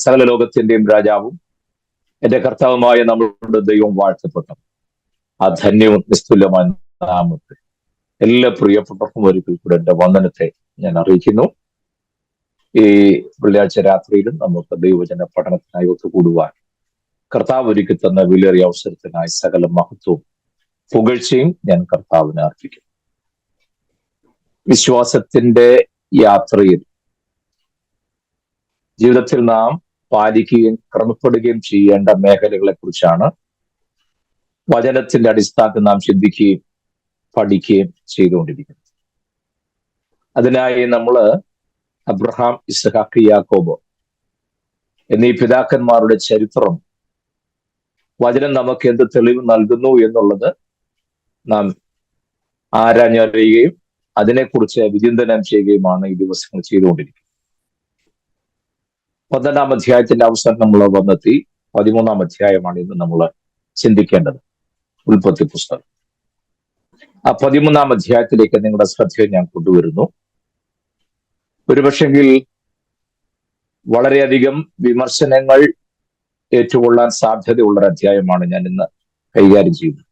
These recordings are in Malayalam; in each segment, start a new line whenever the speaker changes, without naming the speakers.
സകല ലോകത്തിന്റെയും രാജാവും എന്റെ കർത്താവുമായ നമ്മളുടെ ദൈവം വാഴ്ത്തപ്പെട്ടു. ആ ധന്യവും നിസ്തുല്യമായ നാമത്തെ എല്ലാ പ്രിയപ്പെട്ടവർക്കും ഒരിക്കൽ കൂടെ എന്റെ വന്ദനത്തെ ഞാൻ അറിയിക്കുന്നു. ഈ വെള്ളിയാഴ്ച രാത്രിയിലും നമുക്ക് ദൈവവചന പഠനത്തിനായി ഒത്തുകൂടുവാൻ കർത്താവ് ഒരുക്കി തന്ന വിലയേറിയ അവസരത്തിനായി സകല മഹത്വവും പുകഴ്ചയും ഞാൻ കർത്താവിനെ അർപ്പിക്കുന്നു. വിശ്വാസത്തിന്റെ യാത്രയിൽ ജീവിതത്തിൽ നാം പാലിക്കുകയും ക്രമപ്പെടുകയും ചെയ്യേണ്ട മേഖലകളെ കുറിച്ചാണ് വചനത്തിന്റെ അടിസ്ഥാനത്തിൽ നാം ചിന്തിക്കുകയും പഠിക്കുകയും ചെയ്തുകൊണ്ടിരിക്കുന്നത്. അതിനായി നമ്മൾ അബ്രഹാം, ഇസ്ഹാക്ക്, യാക്കോബ് എന്നീ പിതാക്കന്മാരുടെ ചരിത്രം വചനം നമുക്ക് എന്ത് തെളിവ് നൽകുന്നു എന്നുള്ളത് നാം ആരാഞ്ഞറിയുകയും അതിനെക്കുറിച്ച് വിചിന്തനം ചെയ്യുകയുമാണ് ഈ ദിവസങ്ങൾ ചെയ്തുകൊണ്ടിരിക്കുന്നത്. 12-ാം അധ്യായത്തിന്റെ അവസാനം നമ്മൾ വന്നെത്തി. 13-ാം അധ്യായമാണ് ഇന്ന് നമ്മൾ ചിന്തിക്കേണ്ടത്. ഉൽപ്പത്തി പുസ്തകം ആ 13-ാം അധ്യായത്തിലേക്ക് നിങ്ങളുടെ ശ്രദ്ധയെ ഞാൻ കൊണ്ടുവരുന്നു. ഒരുപക്ഷെങ്കിൽ വളരെയധികം വിമർശനങ്ങൾ ഏറ്റുകൊള്ളാൻ സാധ്യതയുള്ള ഒരു അധ്യായമാണ് ഞാൻ ഇന്ന് കൈകാര്യം ചെയ്യുന്നത്.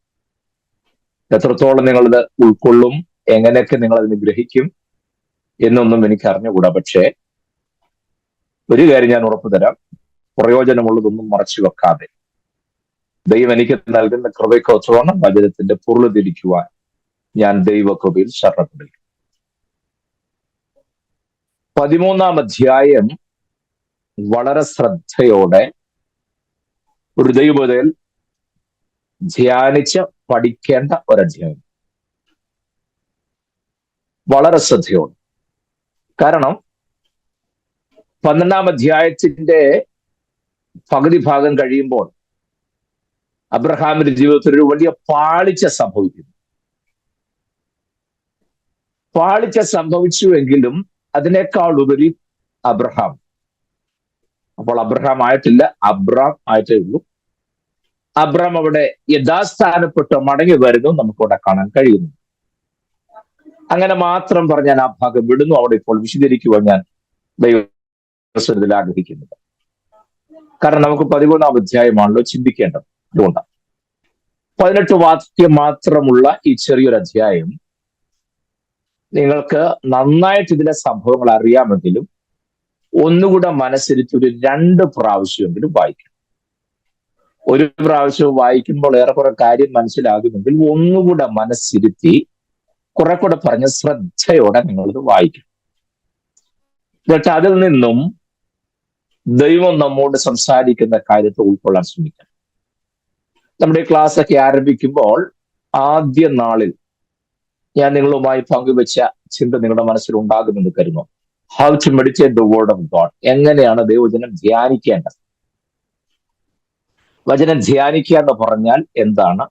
എത്രത്തോളം നിങ്ങളത് ഉൾക്കൊള്ളും, എങ്ങനെയൊക്കെ നിങ്ങൾ അതിന് ഗ്രഹിക്കും എന്നൊന്നും എനിക്ക് അറിഞ്ഞുകൂടാ. പക്ഷേ ഒരു കാര്യം ഞാൻ ഉറപ്പു തരാം, പ്രയോജനമുള്ളതൊന്നും മറച്ചു വെക്കാതെ ദൈവം എനിക്ക് നൽകുന്ന കൃപയ്ക്കൊത്തവണ്ണം വചനത്തിന്റെ പൊരുള് തിരിക്കുവാൻ ഞാൻ ദൈവകൃപയിൽ ശരണപ്പെടും. 13-ാം അധ്യായം വളരെ ശ്രദ്ധയോടെ ഒരു ദൈവത്തിൽ ധ്യാനിച്ച് പഠിക്കേണ്ട ഒരധ്യായം. വളരെ ശ്രദ്ധയോടെ. കാരണം 12-ാം അധ്യായത്തിന്റെ പകുതി ഭാഗം കഴിയുമ്പോൾ അബ്രഹാമിന്റെ ജീവിതത്തിൽ ഒരു വലിയ പാളിച്ച സംഭവിക്കുന്നു. പാളിച്ച സംഭവിച്ചുവെങ്കിലും അതിനേക്കാൾ ഉപരി അബ്രഹാം, അപ്പോൾ അബ്രഹാം ആയിട്ടില്ല, അബ്രാം ആയിട്ടേ ഉള്ളൂ. അബ്രാം അവിടെ യഥാസ്ഥാനപ്പെട്ട് മടങ്ങി വരുന്നു നമുക്കവിടെ കാണാൻ കഴിയുന്നു. അങ്ങനെ മാത്രം പറഞ്ഞ് ഞാൻ ആ ഭാഗം വിടുന്നു. അവിടെ ഇപ്പോൾ വിശദീകരിക്കുവാൻ ഞാൻ ദൈവത്തിൽ ആഗ്രഹിക്കുന്നത്. കാരണം നമുക്ക് 13-ാം അധ്യായമാണല്ലോ ചിന്തിക്കേണ്ടത്. അതുകൊണ്ടാണ് 18 വാക്യം മാത്രമുള്ള ഈ ചെറിയൊരു അധ്യായം നിങ്ങൾക്ക് നന്നായിട്ട് ഇതിലെ സംഭവങ്ങൾ അറിയാമെങ്കിലും ഒന്നുകൂടെ മനസ്സിരുത്തി ഒരു 2 പ്രാവശ്യമെങ്കിലും വായിക്കണം. ഒരു പ്രാവശ്യം വായിക്കുമ്പോൾ ഏറെക്കുറെ കാര്യം മനസ്സിലാകുമെങ്കിൽ ഒന്നുകൂടെ മനസ്സിരുത്തി കുറെ കൂടെ പറഞ്ഞ് ശ്രദ്ധയോടെ നിങ്ങളിത് വായിക്കണം. എന്നിട്ട് അതിൽ നിന്നും ദൈവം നമ്മോട് സംസാരിക്കുന്ന കാര്യത്തെ ഉൾക്കൊള്ളാൻ ശ്രമിക്കണം. നമ്മുടെ ക്ലാസ് ഒക്കെ ആരംഭിക്കുമ്പോൾ ആദ്യ നാളിൽ ഞാൻ നിങ്ങളുമായി പങ്കുവെച്ച ചിന്ത നിങ്ങളുടെ മനസ്സിൽ ഉണ്ടാകുമെന്ന് കരുതുന്നു. How to meditate the word of God. എങ്ങനെയാണ് ദൈവവചനം ധ്യാനിക്കേണ്ടത്? വചനം ധ്യാനിക്കുക എന്ന് പറഞ്ഞാൽ എന്താണ്,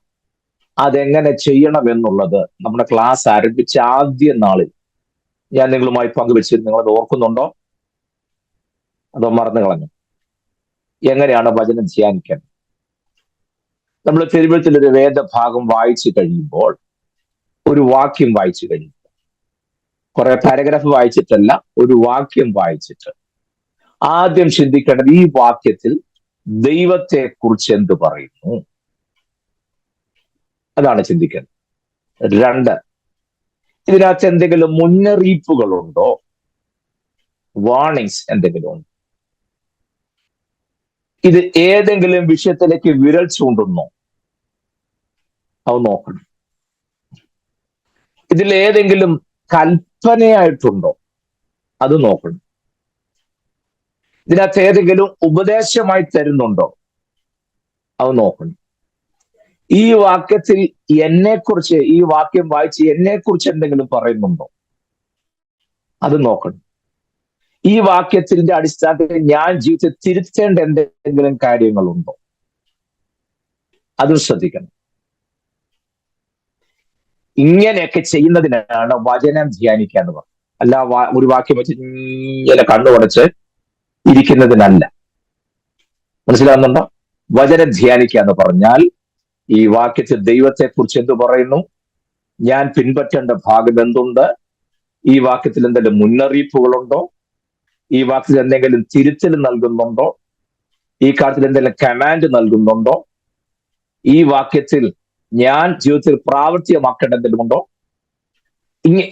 അതെങ്ങനെ ചെയ്യണം എന്നുള്ളത് നമ്മുടെ ക്ലാസ് ആരംഭിച്ച ആദ്യ നാളിൽ ഞാൻ നിങ്ങളുമായി പങ്കുവെച്ചിരുന്നു. നിങ്ങളത് ഓർക്കുന്നുണ്ടോ അതോ മറന്നു കളഞ്ഞു? എങ്ങനെയാണ് വചനം ധ്യാനിക്കേണ്ടത്? നമ്മൾ തിരുവഴുത്തിൽ ഒരു വേദഭാഗം വായിച്ചു കഴിയുമ്പോൾ, ഒരു വാക്യം വായിച്ചു കഴിയുമ്പോൾ, കുറെ പാരഗ്രാഫ് വായിച്ചിട്ടല്ല, ഒരു വാക്യം വായിച്ചിട്ട് ആദ്യം ചിന്തിക്കേണ്ടത് ഈ വാക്യത്തിൽ ദൈവത്തെ കുറിച്ച് എന്ത് പറയുന്നു, അതാണ് ചിന്തിക്കേണ്ടത്. 2, ഇതിനകത്ത് എന്തെങ്കിലും മുന്നറിയിപ്പുകളുണ്ടോ, വാർണിങ്സ് എന്തെങ്കിലും ഉണ്ടോ? ഇത് ഏതെങ്കിലും വിഷയത്തിലേക്ക് വിരൽ ചൂണ്ടുന്നോ, അത് നോക്കണം. ഇതിൽ ഏതെങ്കിലും കൽപ്പനയായിട്ടുണ്ടോ, അത് നോക്കണം. ഇതിനകത്ത് ഏതെങ്കിലും ഉപദേശമായി തരുന്നുണ്ടോ, അത് നോക്കണം. ഈ വാക്യത്തിൽ എന്നെക്കുറിച്ച്, ഈ വാക്യം വായിച്ച് എന്നെക്കുറിച്ച് എന്തെങ്കിലും പറയുന്നുണ്ടോ, അത് നോക്കണം. ഈ വാക്യത്തിന്റെ അടിസ്ഥാനത്തിൽ ഞാൻ ജീവിതത്തിൽ തിരുത്തേണ്ട എന്തെങ്കിലും കാര്യങ്ങളുണ്ടോ, അതും ശ്രദ്ധിക്കണം. ഇങ്ങനെയൊക്കെ ചെയ്യുന്നതിനാണ് വചനം ധ്യാനിക്കുക എന്ന് പറയുന്നത്. അല്ല ഒരു വാക്യം വെച്ച് ഇങ്ങനെ കണ്ണുടച്ച് ഇരിക്കുന്നതിനല്ല. മനസ്സിലാകുന്നുണ്ടോ? വചനം ധ്യാനിക്കുക എന്ന് പറഞ്ഞാൽ ഈ വാക്യത്തിൽ ദൈവത്തെ കുറിച്ച് എന്ത് പറയുന്നു, ഞാൻ പിൻപറ്റേണ്ട ഭാഗം എന്തുണ്ട്, ഈ വാക്യത്തിൽ എന്തെങ്കിലും മുന്നറിയിപ്പുകളുണ്ടോ, ഈ വാക്യത്തിൽ എന്തെങ്കിലും തിരുത്തൽ നൽകുന്നുണ്ടോ? ഈ കാര്യത്തിൽ എന്തെങ്കിലും കമാൻഡ് നൽകുന്നുണ്ടോ? ഈ വാക്യത്തിൽ ഞാൻ ജീവിതത്തിൽ പ്രാവർത്തികമാക്കേണ്ടതുണ്ടോ?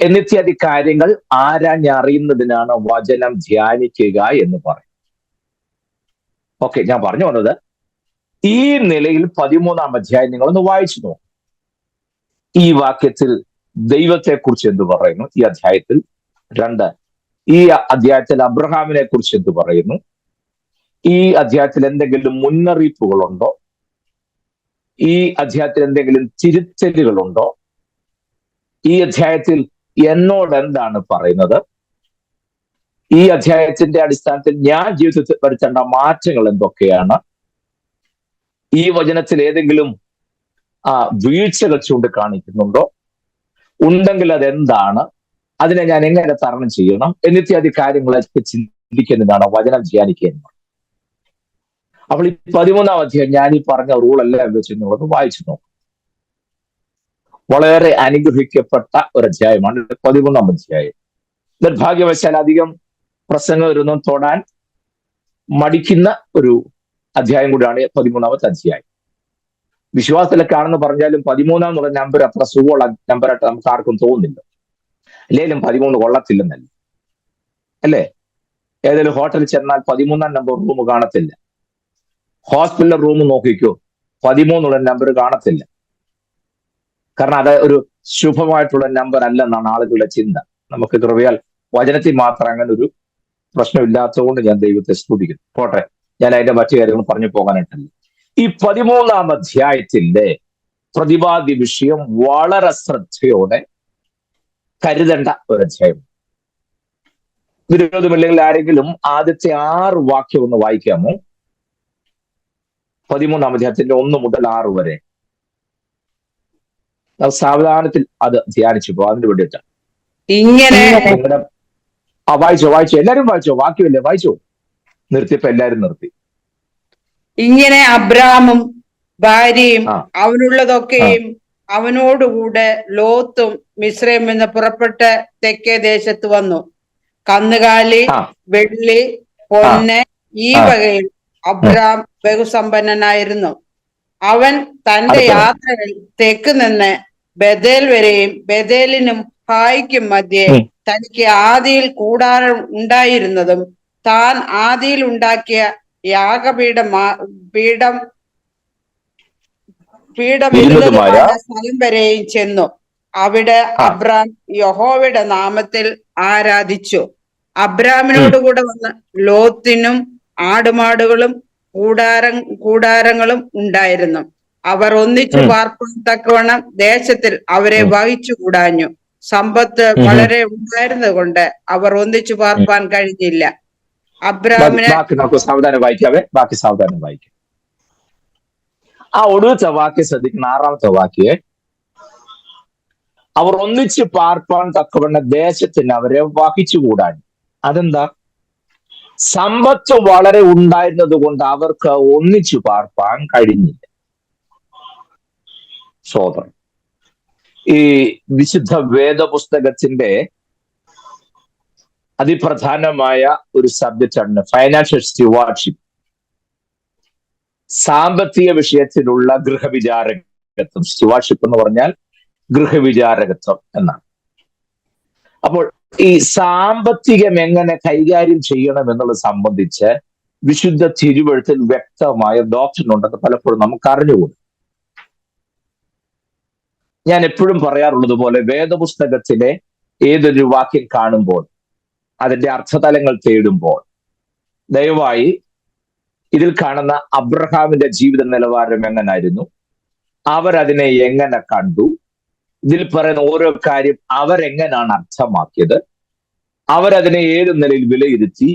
എന്നിത്യാദി കാര്യങ്ങൾ ആരാഞ്ഞറിയുന്നതിനാണ് വചനം ധ്യാനിക്കുക എന്ന് പറയും. ഓക്കെ, ഞാൻ പറഞ്ഞു വന്നത് ഈ നിലയിൽ 13-ാം അധ്യായം നിങ്ങളൊന്ന് വായിച്ചു നോക്കും. ഈ വാക്യത്തിൽ ദൈവത്തെക്കുറിച്ച് എന്ത് പറയുന്നു? ഈ അധ്യായത്തിൽ 2, ഈ അധ്യായത്തിൽ അബ്രഹാമിനെ കുറിച്ച് എന്ത് പറയുന്നു? ഈ അധ്യായത്തിൽ എന്തെങ്കിലും മുന്നറിയിപ്പുകളുണ്ടോ? ഈ അധ്യായത്തിൽ എന്തെങ്കിലും തിരുത്തലുകളുണ്ടോ? ഈ അധ്യായത്തിൽ എന്നോട് എന്താണ് പറയുന്നത്? ഈ അധ്യായത്തിന്റെ അടിസ്ഥാനത്തിൽ ഞാൻ ജീവിതത്തിൽ വരുത്തേണ്ട മാറ്റങ്ങൾ എന്തൊക്കെയാണ്? ഈ വചനത്തിൽ ഏതെങ്കിലും വീഴ്ചകൾ ചൂണ്ടിക്കാണിക്കുന്നുണ്ടോ? ഉണ്ടെങ്കിൽ അതെന്താണ്? അതിനെ ഞാൻ എങ്ങനെ തരണം ചെയ്യണം? എന്നിത്യാദി കാര്യങ്ങളൊക്കെ ചിന്തിക്കുന്നതാണ് വചനം ധ്യാനിക്കുന്നത്. അപ്പോൾ ഈ 13-ാം അധ്യായം ഞാൻ ഈ പറഞ്ഞ റൂളെല്ലാം വെച്ച് നിങ്ങളത് വായിച്ചു നോക്കും. വളരെ അനുഗ്രഹിക്കപ്പെട്ട ഒരു അധ്യായമാണ് 13-ാം അധ്യായം. നിർഭാഗ്യവശാൽ അധികം പ്രസംഗം ഇരുന്നും തൊടാൻ മടിക്കുന്ന ഒരു അധ്യായം കൂടിയാണ് 13-ാമത്തെ അധ്യായം. വിശ്വാസത്തിലൊക്കെ ആണെന്ന് പറഞ്ഞാലും 13 എന്നുള്ള നമ്പർ അത്ര സുഖമുള്ള നമ്പറായിട്ട് നമുക്ക് ആർക്കും തോന്നുന്നില്ല. അല്ലെങ്കിലും 13 കൊള്ളത്തില്ലെന്നല്ല, അല്ലേ? ഏതെങ്കിലും ഹോട്ടലിൽ ചെന്നാൽ 13-ാം നമ്പർ റൂം കാണത്തില്ല. ഹോസ്പിറ്റലിലെ റൂം നോക്കിക്കോ, 13 നമ്പർ കാണത്തില്ല. കാരണം അത് ഒരു ശുഭമായിട്ടുള്ള നമ്പർ അല്ലെന്നാണ് ആളുകളുടെ ചിന്ത. നമുക്ക് കൃപയാൽ വചനത്തിൽ മാത്രം അങ്ങനെ ഒരു പ്രശ്നമില്ലാത്തതുകൊണ്ട് ഞാൻ ദൈവത്തെ സ്തുതിക്കുന്നു. പോട്ടെ, ഞാൻ അതിന്റെ മറ്റു കാര്യങ്ങൾ പറഞ്ഞു പോകാനായിട്ടല്ല. ഈ 13-ാം അധ്യായത്തിന്റെ പ്രതിപാദ്യ വിഷയം വളരെ ശ്രദ്ധയോടെ കരുതേണ്ട ഒരു അധ്യായം. വിരോധമില്ലെങ്കിൽ ആരെങ്കിലും ആദ്യത്തെ 6 വാക്യം ഒന്ന് വായിക്കാമോ? 13-ാം അധ്യായത്തിന്റെ 1 മുതൽ 6 വരെ. സാവധാനത്തിൽ അത് ധ്യാനിച്ചു പോ. അതിന് വേണ്ടിയിട്ട്
ഇങ്ങനെ
വായിച്ചോ. എല്ലാരും വായിച്ചോ. വാക്യമല്ലേ, വായിച്ചോ. നിർത്തിയപ്പോ എല്ലാരും നിർത്തി.
ഇങ്ങനെ അബ്രാമും ഭാര്യയും അവനുള്ളതൊക്കെയും അവനോടുകൂടെ ലോത്തും മിസ്രൈമിൽ നിന്ന് പുറപ്പെട്ട് തെക്കേ ദേശത്ത് വന്നു. കന്നുകാലി, വെള്ളി, പൊന്ന് ഈ വകയിൽ അബ്രാം ബഹുസമ്പന്നനായിരുന്നു. അവൻ തന്റെ യാത്രയിൽ തെക്ക് നിന്ന് ബഥേൽ വരെയും ബഥേലിനും ഹായിക്കും മധ്യേ തനിക്ക് ആദിയിൽ കൂടാരം ഉണ്ടായിരുന്നതും താൻ ആദിയിൽ ഉണ്ടാക്കിയ പീഠമിരുന്നതുമായ സ്ഥലം വരെയും ചെന്നു. അവിടെ അബ്രാം യഹോവയുടെ നാമത്തിൽ ആരാധിച്ചു. അബ്രാമിനോടുകൂടെ വന്ന ലോത്തിനും ആടുമാടുകളും കൂടാരങ്ങളും ഉണ്ടായിരുന്നു. അവർ ഒന്നിച്ചു പാർപ്പാൻ തക്കവണ്ണം ദേശത്തിൽ അവരെ വഹിച്ചു കൂടാഞ്ഞു. സമ്പത്ത് വളരെ ഉണ്ടായിരുന്നത് കൊണ്ട് അവർ ഒന്നിച്ചു പാർപ്പാൻ കഴിഞ്ഞില്ല. അബ്രാമിനെ
സാവധാനം വായിക്കാവേ. ബാക്കി സാവധാനം വായിക്കാം. ആ ഒടുവിലത്തെ വാക്യം ശ്രദ്ധിക്കണം. 6-ാമത്തെ വാക്യേ, അവർ ഒന്നിച്ച് പാർപ്പാൻ തക്കവണ്ണം ദേശത്തിന് അവരെ വഹിച്ചുകൂടാൻ. അതെന്താ? സമ്പത്ത് വളരെ ഉണ്ടായിരുന്നത് കൊണ്ട് അവർക്ക് ഒന്നിച്ചു പാർപ്പാൻ കഴിഞ്ഞില്ല. സോദരൻ, ഈ വിശുദ്ധ വേദപുസ്തകത്തിന്റെ അതിപ്രധാനമായ ഒരു സബ്ജക്റ്റാണ് ഫൈനാൻഷ്യൽ സ്റ്റുവാർഡ്ഷിപ്പ്. സാമ്പത്തിക വിഷയത്തിലുള്ള ഗൃഹവിചാരകത്വം. സ്റ്റുവാർഡ്ഷിപ്പ് എന്ന് പറഞ്ഞാൽ ഗൃഹവിചാരകത്വം എന്നാണ്. അപ്പോൾ ഈ സാമ്പത്തികം എങ്ങനെ കൈകാര്യം ചെയ്യണം എന്നുള്ളത് സംബന്ധിച്ച് വിശുദ്ധ തിരുവെഴുത്തിൽ വ്യക്തമായ ഡോക്ട്രിൻ ഉണ്ടെന്ന് പലപ്പോഴും നമുക്ക് അറിഞ്ഞുകൂടും. ഞാൻ എപ്പോഴും പറയാറുള്ളത് പോലെ വേദപുസ്തകത്തിലെ ഏതൊരു വാക്യം കാണുമ്പോൾ, അതിന്റെ അർത്ഥതലങ്ങൾ തേടുമ്പോൾ, ദയവായി ഇതിൽ കാണുന്ന അബ്രഹാമിന്റെ ജീവിത നിലവാരം എങ്ങനായിരുന്നു, അവരതിനെ എങ്ങനെ കണ്ടു, ഇതിൽ പറയുന്ന ഓരോ കാര്യം അവരെങ്ങനെയാണ് അർത്ഥമാക്കിയത്, അവരതിനെ ഏത് നിലയിൽ വിലയിരുത്തി,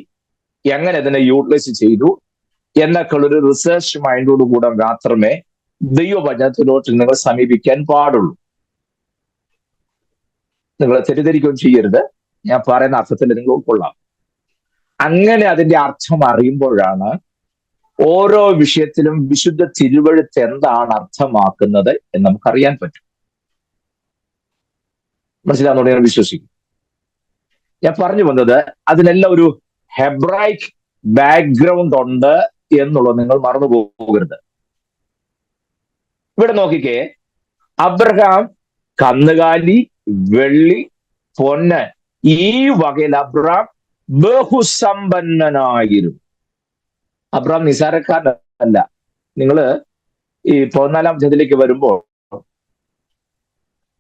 എങ്ങനെ അതിനെ യൂട്ടിലൈസ് ചെയ്തു എന്നൊക്കെ ഉള്ളൊരു റിസർച്ച് മൈൻഡോടുകൂടെ മാത്രമേ ദൈവവചനത്തിലോട്ട് നിങ്ങൾ സമീപിക്കാൻ പാടുള്ളൂ. നിങ്ങൾ തെറ്റിദ്ധരിക്കുകയും ചെയ്യരുത്. ഞാൻ പറയുന്ന അർത്ഥത്തിൽ നിങ്ങൾ ഉൾക്കൊള്ളാം. അങ്ങനെ അതിന്റെ അർത്ഥം അറിയുമ്പോഴാണ് ഓരോ വിഷയത്തിലും വിശുദ്ധ തിരുവെഴുത്ത് എന്താണ് അർത്ഥമാക്കുന്നത് എന്ന് നമുക്കറിയാൻ പറ്റും. മനസ്സിലാവുന്നോട് ഞാൻ വിശ്വസിക്കും. ഞാൻ പറഞ്ഞു വന്നത് അതിനെല്ലാം ഒരു ഹെബ്രൈക് ബാക്ക്ഗ്രൗണ്ട് ഉണ്ട് എന്നുള്ളത് നിങ്ങൾ മറന്നു പോകരുത്. ഇവിടെ നോക്കിക്കേ, അബ്രഹാം കന്നുകാലി, വെള്ളി, പൊന്ന്, ഈ വകയിൽ അബ്രഹാം ബഹുസമ്പന്നനായിരുന്നു. അബ്രഹാം നിസാരക്കാരനല്ല. നിങ്ങള് ഈ 14-ാം അധ്യായത്തിലേക്ക് വരുമ്പോൾ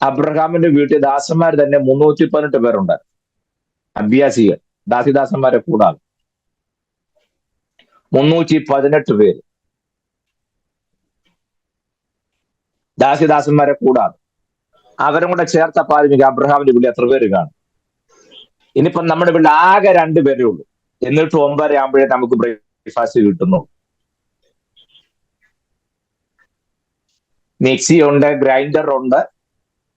അബ്രഹാമിന്റെ വീട്ടിൽ ദാസന്മാർ തന്നെ 318 പേരുണ്ട്. അഭ്യാസികൾ, ദാസിദാസന്മാരെ കൂടാതെ 318 പേര്, ദാസിദാസന്മാരെ കൂടാതെ അവരും കൂടെ ചേർത്തപ്പോൾ ആദ്യം അബ്രഹാമിന്റെ വീട്ടിൽ എത്ര പേര് കാണും? ഇനിയിപ്പം നമ്മുടെ വീട്ടിൽ ആകെ 2 പേരേ ഉള്ളൂ. എന്നിട്ട് 9 ആകുമ്പോഴേ നമുക്ക് ബ്രേക്ക്ഫാസ്റ്റ് കിട്ടുന്നു. മിക്സി ഉണ്ട്, ഗ്രൈൻഡർ ഉണ്ട്.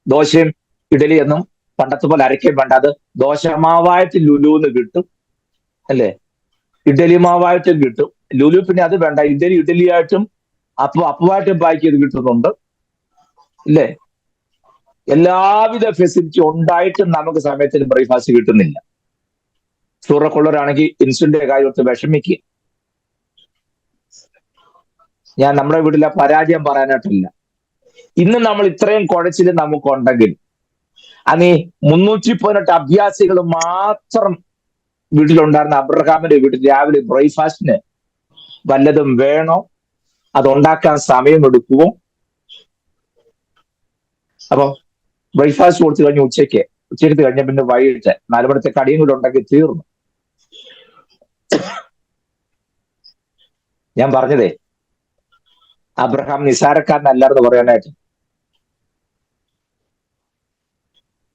ദോശയും ഇഡലിയൊന്നും പണ്ടത്തെ പോലെ അരയ്ക്കാൻ വേണ്ട. അത് ദോശമാവായിട്ട് ലുലുന്ന് കിട്ടും, അല്ലേ? ഇഡലി മാവായിട്ടും കിട്ടും. ലുലു പിന്നെ അത് വേണ്ട, ഇഡലിയായിട്ടും അപ്പമായിട്ടും പാക്ക് ചെയ്ത് കിട്ടുന്നുണ്ട്, ഇല്ലേ? എല്ലാവിധ ഫെസിലിറ്റി ഉണ്ടായിട്ടും നമുക്ക് സമയത്തിന് ബ്രേക്ക്ഫാസ്റ്റ് കിട്ടുന്നില്ല. ഷുഗറൊക്കെയുള്ളവരാണെങ്കിൽ ഇൻസുലിന്റെ കാര്യത്ത് വിഷമിക്കുക. ഞാൻ നമ്മുടെ വീട്ടിലെ പരാജയം പറയാനായിട്ടില്ല. ഇന്ന് നമ്മൾ ഇത്രയും കുഴച്ചിൽ നമുക്കുണ്ടെങ്കിൽ അങ്ങ് 318 അഭ്യാസികൾ മാത്രം വീട്ടിലുണ്ടായിരുന്ന അബ്രഹാമിന്റെ വീട്ടിൽ രാവിലെ ബ്രേക്ക്ഫാസ്റ്റിന് വല്ലതും വേണോ? അതുണ്ടാക്കാൻ സമയമെടുക്കുമോ? അപ്പൊ ബ്രേക്ക്ഫാസ്റ്റ് കൊടുത്തു കഴിഞ്ഞ് ഉച്ചയ്ക്ക് കഴിഞ്ഞ പിന്നെ വൈകിട്ട് 4 മണിത്തെ കടിയും കൂടെ ഉണ്ടാക്കി തീർന്നു. ഞാൻ പറഞ്ഞതേ അബ്രഹാം നിസാരക്കാരനല്ലാന്ന് പറയാനായിട്ട്.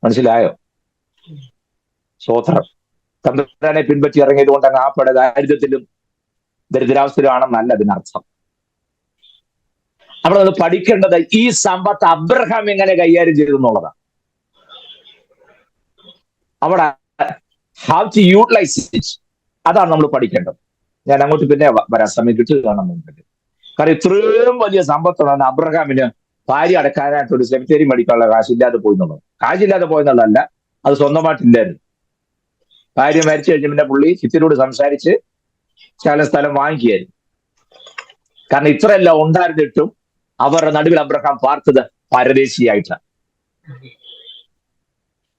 മനസ്സിലായോ? സ്വോത്രം. തമ്പുരാനെ പിൻപറ്റി ഇറങ്ങിയത് കൊണ്ട് അങ്ങ് ആപ്പടെ ദാരിദ്ര്യത്തിലും ദരിദ്രാവസ്ഥയിലാണെന്നല്ല അതിനർത്ഥം. അവിടെ അത് പഠിക്കേണ്ടത് ഈ സമ്പത്ത് അബ്രഹാം എങ്ങനെ കൈകാര്യം ചെയ്തു എന്നുള്ളതാണ്. അവിടെ ഹൗ ടു യൂട്ടിലൈസ് ഇറ്റ്, അതാണ് നമ്മൾ പഠിക്കേണ്ടത്. ഞാൻ അങ്ങോട്ട് പിന്നെ വരാൻ സമയം കിട്ടുകയാണെന്നുണ്ടെങ്കിൽ. കാരണം ഇത്രയും വലിയ സമ്പത്തുള്ള അബ്രഹാമിന് ഭാര്യ അടക്കാനായിട്ട് ഒരു സെമിത്തേരി മേടിക്കാനുള്ള കാശില്ലാതെ പോയെന്നുള്ളത്. കാശില്ലാതെ പോയെന്നുള്ളതല്ല, അത് സ്വന്തമായിട്ടില്ലായിരുന്നു. ഭാര്യ മരിച്ചു കഴിഞ്ഞ പിന്നെ പുള്ളി ഹിത്തിനോട് സംസാരിച്ച് ശകലം സ്ഥലം വാങ്ങിക്കുകയായിരുന്നു. കാരണം ഇത്രയെല്ലാം ഉണ്ടായിരുന്നിട്ടും അവരുടെ നടുവിൽ അബ്രഹാം പാർത്തത് പരദേശിയായിട്ടാണ്.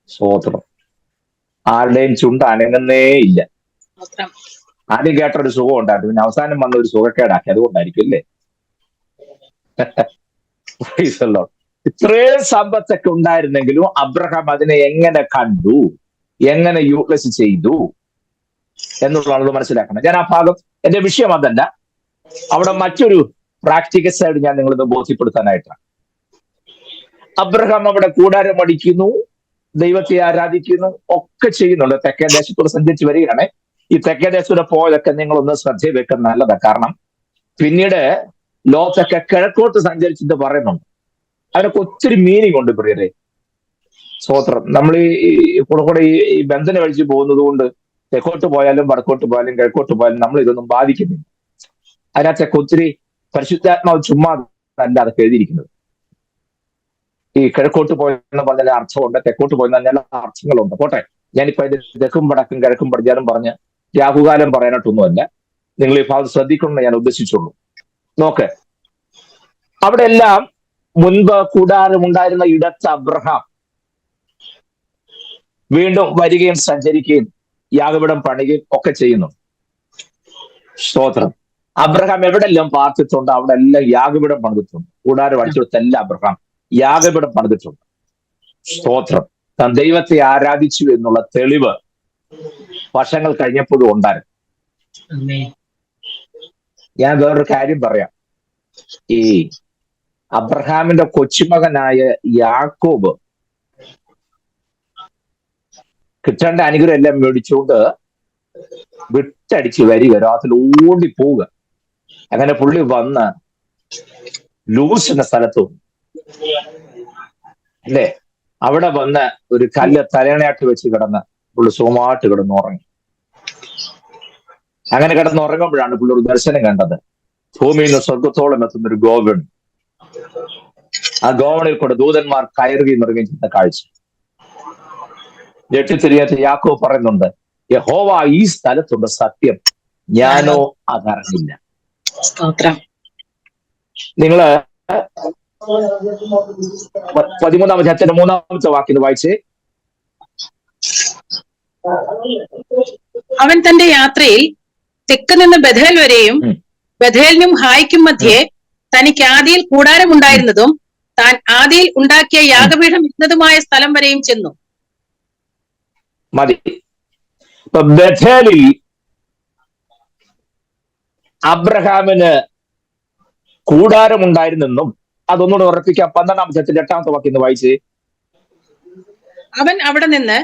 സ്വോത്രം. ആരുടെയും ചുണ്ട് അനങ്ങുന്നേ ഇല്ല. ആദ്യം കേട്ടൊരു സുഖം ഉണ്ടായിരുന്നു, പിന്നെ അവസാനം വന്ന ഒരു സുഖക്കേടാക്കി. അതുകൊണ്ടായിരിക്കും, അല്ലേ? ഇത്രയും സമ്പത്തൊക്കെ ഉണ്ടായിരുന്നെങ്കിലും അബ്രഹാം അതിനെ എങ്ങനെ കണ്ടു, എങ്ങനെ യൂട്ടിലൈസ് ചെയ്തു എന്നുള്ളത് മനസ്സിലാക്കണം. ഞാൻ ആ ഭാഗം, എന്റെ വിഷയം അതല്ല. അവിടെ മറ്റൊരു പ്രാക്ടിക്കൽ സൈഡ് ഞാൻ നിങ്ങളിത് ബോധ്യപ്പെടുത്താനായിട്ടാണ്. അബ്രഹാം അവിടെ കൂടാരം അടിക്കുന്നു, ദൈവത്തെ ആരാധിക്കുന്നു, ഒക്കെ ചെയ്യുന്നുണ്ട്. തെക്കേ ദേശത്തോട് സഞ്ചരിച്ച് വരികയാണ്. ഈ തെക്കേ ദേശത്തൂടെ പോയതൊക്കെ നിങ്ങളൊന്ന് ശ്രദ്ധ വെക്കുന്നത് നല്ലതാണ്. കാരണം പിന്നീട് ലോകത്തൊക്കെ കിഴക്കോട്ട് സഞ്ചരിച്ചിട്ട് പറയുന്നുണ്ട്. അതിനൊക്കെ ഒത്തിരി മീനിങ് ഉണ്ട് പ്രിയരെ. സ്വോത്രം. നമ്മൾ ഈ കൂടെ ഈ ബന്ധന കഴിച്ച് പോകുന്നത് കൊണ്ട് തെക്കോട്ട് പോയാലും വടക്കോട്ട് പോയാലും കിഴക്കോട്ട് പോയാലും നമ്മൾ ഇതൊന്നും ബാധിക്കുന്നില്ല. അതിനകത്തൊക്കെ ഒത്തിരി പരിശുദ്ധാത്മാവ് ചുമ്മാ അല്ല അതൊക്കെ എഴുതിയിരിക്കുന്നത്. ഈ കിഴക്കോട്ട് പോയെന്ന് പറഞ്ഞാൽ അർത്ഥമുണ്ട്, തെക്കോട്ട് പോയെന്ന് പറഞ്ഞാൽ അർത്ഥങ്ങളുണ്ട്. പോട്ടെ, ഞാനിപ്പോ ഇത് തെക്കും വടക്കും കിഴക്കും പടിഞ്ഞാറും പറഞ്ഞ് രാഹുകാലം പറയാനായിട്ടൊന്നുമല്ല. നിങ്ങൾ ഈ ഭാഗം ശ്രദ്ധിക്കണമെന്ന് ഞാൻ ഉദ്ദേശിച്ചുള്ളൂ. നോക്ക്, അവിടെ എല്ലാം മുൻപ് കൂടാരമുണ്ടായിരുന്ന ഇടത്ത് അബ്രഹാം വീണ്ടും വരികയും സഞ്ചരിക്കുകയും യാഗപീഠം പണിയുകയും ഒക്കെ ചെയ്യുന്നു. സ്തോത്രം. അബ്രഹാം എവിടെല്ലാം പാർത്തിട്ടുണ്ട് അവിടെ എല്ലാം യാഗപീഠം പണിതിട്ടുണ്ട്. കൂടാരം അടിച്ചെടുത്തെല്ലാം അബ്രഹാം യാഗപീഠം പണിതിട്ടുണ്ട്. സ്തോത്രം. താൻ ദൈവത്തെ ആരാധിച്ചു എന്നുള്ള തെളിവ് വർഷങ്ങൾ കഴിഞ്ഞപ്പോഴും ഉണ്ടായിരുന്നു. ഞാൻ വേറൊരു കാര്യം പറയാം. ഈ അബ്രഹാമിന്റെ കൊച്ചുമകനായ യാക്കോബ് കിട്ടേണ്ട അനുഗ്രഹം എല്ലാം മേടിച്ചുകൊണ്ട് വിട്ടടിച്ച് വരിക, രാത്രി ഓടിപ്പോവുക. അങ്ങനെ പുള്ളി വന്ന് ലൂസ് എന്ന സ്ഥലത്തു, അല്ലേ, അവിടെ വന്ന് ഒരു കല്ല് തലയണയായിട്ട് വെച്ച് കിടന്ന് പുള്ളി സുഖമായിട്ട് കിടന്നുറങ്ങി. അങ്ങനെ കിടന്നുറങ്ങുമ്പോഴാണ് പുള്ളി ഒരു ദർശനം കണ്ടത്. ഭൂമിയിൽ നിന്ന് സ്വർഗത്തോളം എത്തുന്ന ഒരു ഗോവണി. ആ ഗോവണിയിൽ കൂടെ ദൂതന്മാർ കയറുകയും ഇറങ്ങുകയും ചെയ്യുന്ന കാഴ്ച. ഞെട്ടിത്തിരിയാത്ത യാക്കോബ് പറയുന്നുണ്ട്, യഹോവ ഈ സ്ഥലത്തുണ്ട്, സത്യം, ഞാനോ അതറിഞ്ഞില്ല.
സ്തോത്രം.
നിങ്ങള് 13-ാം അധ്യായത്തിന്റെ 3-ാമത്തെ വാക്യം വായിച്ചേ.
അവൻ തന്റെ യാത്രയിൽ തെക്ക് നിന്ന് ബഥേൽ വരെയും ബഥേലിനും ഹായിക്കും മധ്യേ തനിക്ക് ആദിയിൽ കൂടാരമുണ്ടായിരുന്നതും താൻ ആദിയിൽ ഉണ്ടാക്കിയ യാഗപീഠം ഇരുന്നതുമായ സ്ഥലം വരെയും ചെന്നു.
മതി. ഇപ്പൊ ബഥേലിൽ അബ്രഹാമിന് കൂടാരമുണ്ടായിരുന്നെന്നും അതൊന്നുകൂടെ ഉറപ്പിക്കാം. 12-ാം അധ്യായത്തിന്റെ 8-ാമത്തെ വാക്യം വായിച്ചേ.
അവൻ അവിടെ നിന്ന്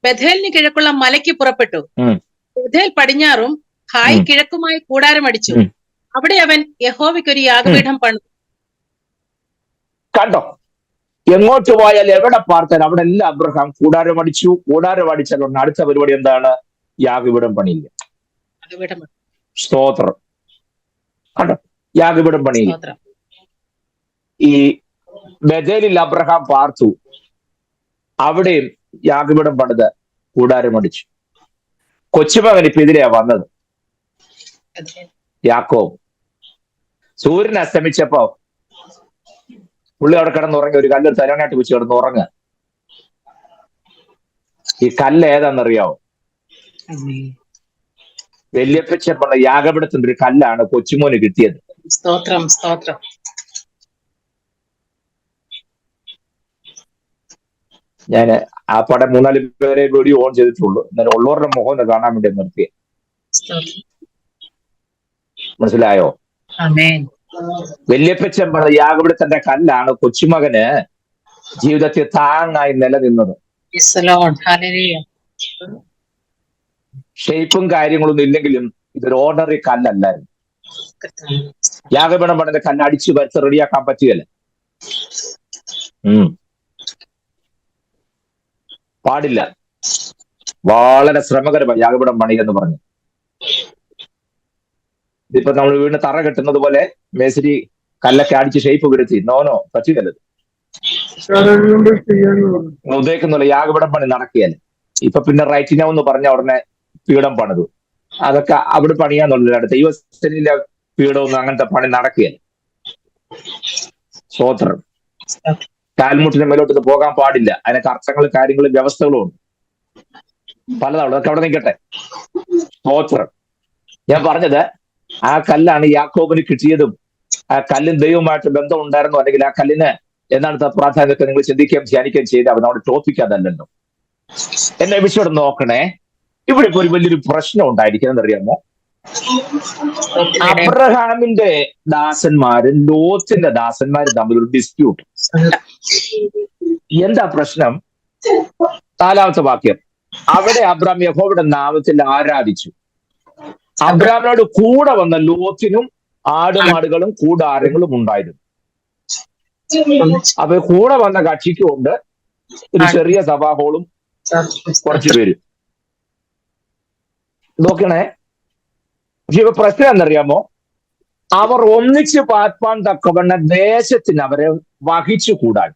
ബഥേലിന് കിഴക്കുള്ള മലയ്ക്ക് പുറപ്പെട്ടു. ബഥേൽ പടിഞ്ഞാറും ഹായ് കിഴക്കുമായി കൂടാരം അടിച്ചു. അവിടെ അവൻ യഹോവയ്ക്കൊരു യാഗപീഠം പണിതു.
കണ്ടോ, എങ്ങോട്ട് പോയാൽ എവിടെ പാർത്താൽ അവിടെ എല്ലാം അബ്രഹാം കൂടാരം അടിച്ചു. കൂടാരം അടിച്ചാൽ അടുത്ത പരിപാടി എന്താണ്? യാഗപീഠം പണിയില്ല. സ്തോത്രം. കണ്ടോ, യാഗപീഠം പണിയില്ല. ഈ ബഥേലിൽ അബ്രഹാം പാർത്തു, അവിടെയും യാഗപീഠം പണിത് കൂടാരം അടിച്ചു. കൊച്ചുമകൻ ഇപ്പൊ ഇതിലെയാ വന്നത്, യാക്കോബ്. സൂര്യൻ അസ്തമിച്ചപ്പോ പുള്ളി അവിടെ കിടന്നുറങ്ങി, ഒരു കല്ല് തലവനായിട്ട് വെച്ച് കിടന്ന് ഉറങ്ങുക. ഈ കല്ല് ഏതാണെന്നറിയാവോ? വല്യപ്പച്ചപ്പുള്ള യാഗപീഠത്തിന്റെ ഒരു കല്ലാണ് കൊച്ചുമോന് കിട്ടിയത്.
സ്തോത്രം, സ്തോത്രം.
ഞാൻ ആ പടം 3-4 പേരെ വീഡിയോ ഓൺ ചെയ്തിട്ടുള്ളൂ. എന്നാലും ഉള്ളവരുടെ മുഖം ഒന്ന് കാണാൻ വേണ്ടി നിർത്തിയ. മനസ്സിലായോ? വല്യപ്പച്ചൻ പറഞ്ഞ യാഗപീഠത്തിന്റെ കല്ലാണ് കൊച്ചുമകന് ജീവിതത്തിൽ താങ്ങായി നിലനിന്നത്. ഷേപ്പും കാര്യങ്ങളൊന്നും ഇല്ലെങ്കിലും ഇതൊരു ഓർഡിനറി കല്ലല്ലായിരുന്നു. യാഗപീഠം പണിത കല്ല് അടിച്ചു വരച്ച് റെഡിയാക്കാൻ പറ്റുകയല്ല. പാടില്ല. വളരെ ശ്രമകരമായി യാഗപീഠം പണി എന്ന് പറഞ്ഞു. ഇതിപ്പോ നമ്മൾ വീടിന് തറ കെട്ടുന്നത് പോലെ മേശരി കല്ലൊക്കെ അടിച്ച് ഷേപ്പ് വരുത്തി. നോനോ, പറ്റുകയല്ലത്. ഉദ്ദേശിക്കുന്നില്ല, യാഗപീഠം പണി നടക്കുകയല്ല. ഇപ്പൊ പിന്നെ റൈറ്റിനോ എന്ന് പറഞ്ഞ ഉടനെ പീഠം പണിതു. അതൊക്കെ അവിടെ പണിയാന്നുള്ളതാണ്. ദൈവസ്ഥനിലെ പീഠമൊന്നും അങ്ങനത്തെ പണി നടക്കുകയല്ല. സ്തോത്രം. കാൽമുട്ടിന്റെ മേലോട്ട് പോകാൻ പാടില്ല. അതിനൊക്കെ അർത്ഥങ്ങളും കാര്യങ്ങളും വ്യവസ്ഥകളും ഉണ്ട് പലതാണ്. അതൊക്കെ അവിടെ നിൽക്കട്ടെ. സ്തോത്രം. ഞാൻ പറഞ്ഞത് ആ കല്ലാണ് യാക്കോബിന് കിട്ടിയതും ആ കല്ലും ദൈവവുമായിട്ട് ബന്ധം ഉണ്ടായിരുന്നു. അല്ലെങ്കിൽ ആ കല്ലിന് എന്താണ് പ്രാധാന്യമൊക്കെ നിങ്ങൾ ചിന്തിക്കുകയും ധ്യാനിക്കുകയും ചെയ്ത് അവൻ നമ്മുടെ ടോപ്പിക് അതല്ലല്ലോ. എന്നെ വിഷയം നോക്കണേ. ഇവിടെ ഇപ്പൊ ഒരു വലിയൊരു പ്രശ്നം ഉണ്ടായിരിക്കുന്നത് അറിയാമോ? അബ്രഹാമിന്റെ ദാസന്മാരും ലോത്തിന്റെ ദാസന്മാരും തമ്മിലൊരു ഡിസ്പ്യൂട്ട്. എന്താ പ്രശ്നം? 4-ാമത്തെ വാക്യം. അവിടെ അബ്രഹാം യഹോവയുടെ നാമത്തിൽ ആരാധിച്ചു. അബ്രഹാമിനോട് കൂടെ വന്ന ലോത്തിനും ആടുമാടുകളും കൂടാരങ്ങളും ഉണ്ടായിരുന്നു. അപ്പൊ കൂടെ വന്ന കക്ഷിക്കുണ്ട് ഒരു ചെറിയ സഭാഹോളും കുറച്ചു പേരും. നോക്കണേ. പക്ഷെ ഇപ്പൊ പ്രശ്നം എന്നറിയാമോ? അവർ ഒന്നിച്ച് പാർപ്പാൻ തക്കവണ്ണ ദേശത്തിന് അവരെ വഹിച്ചു കൂടാൻ.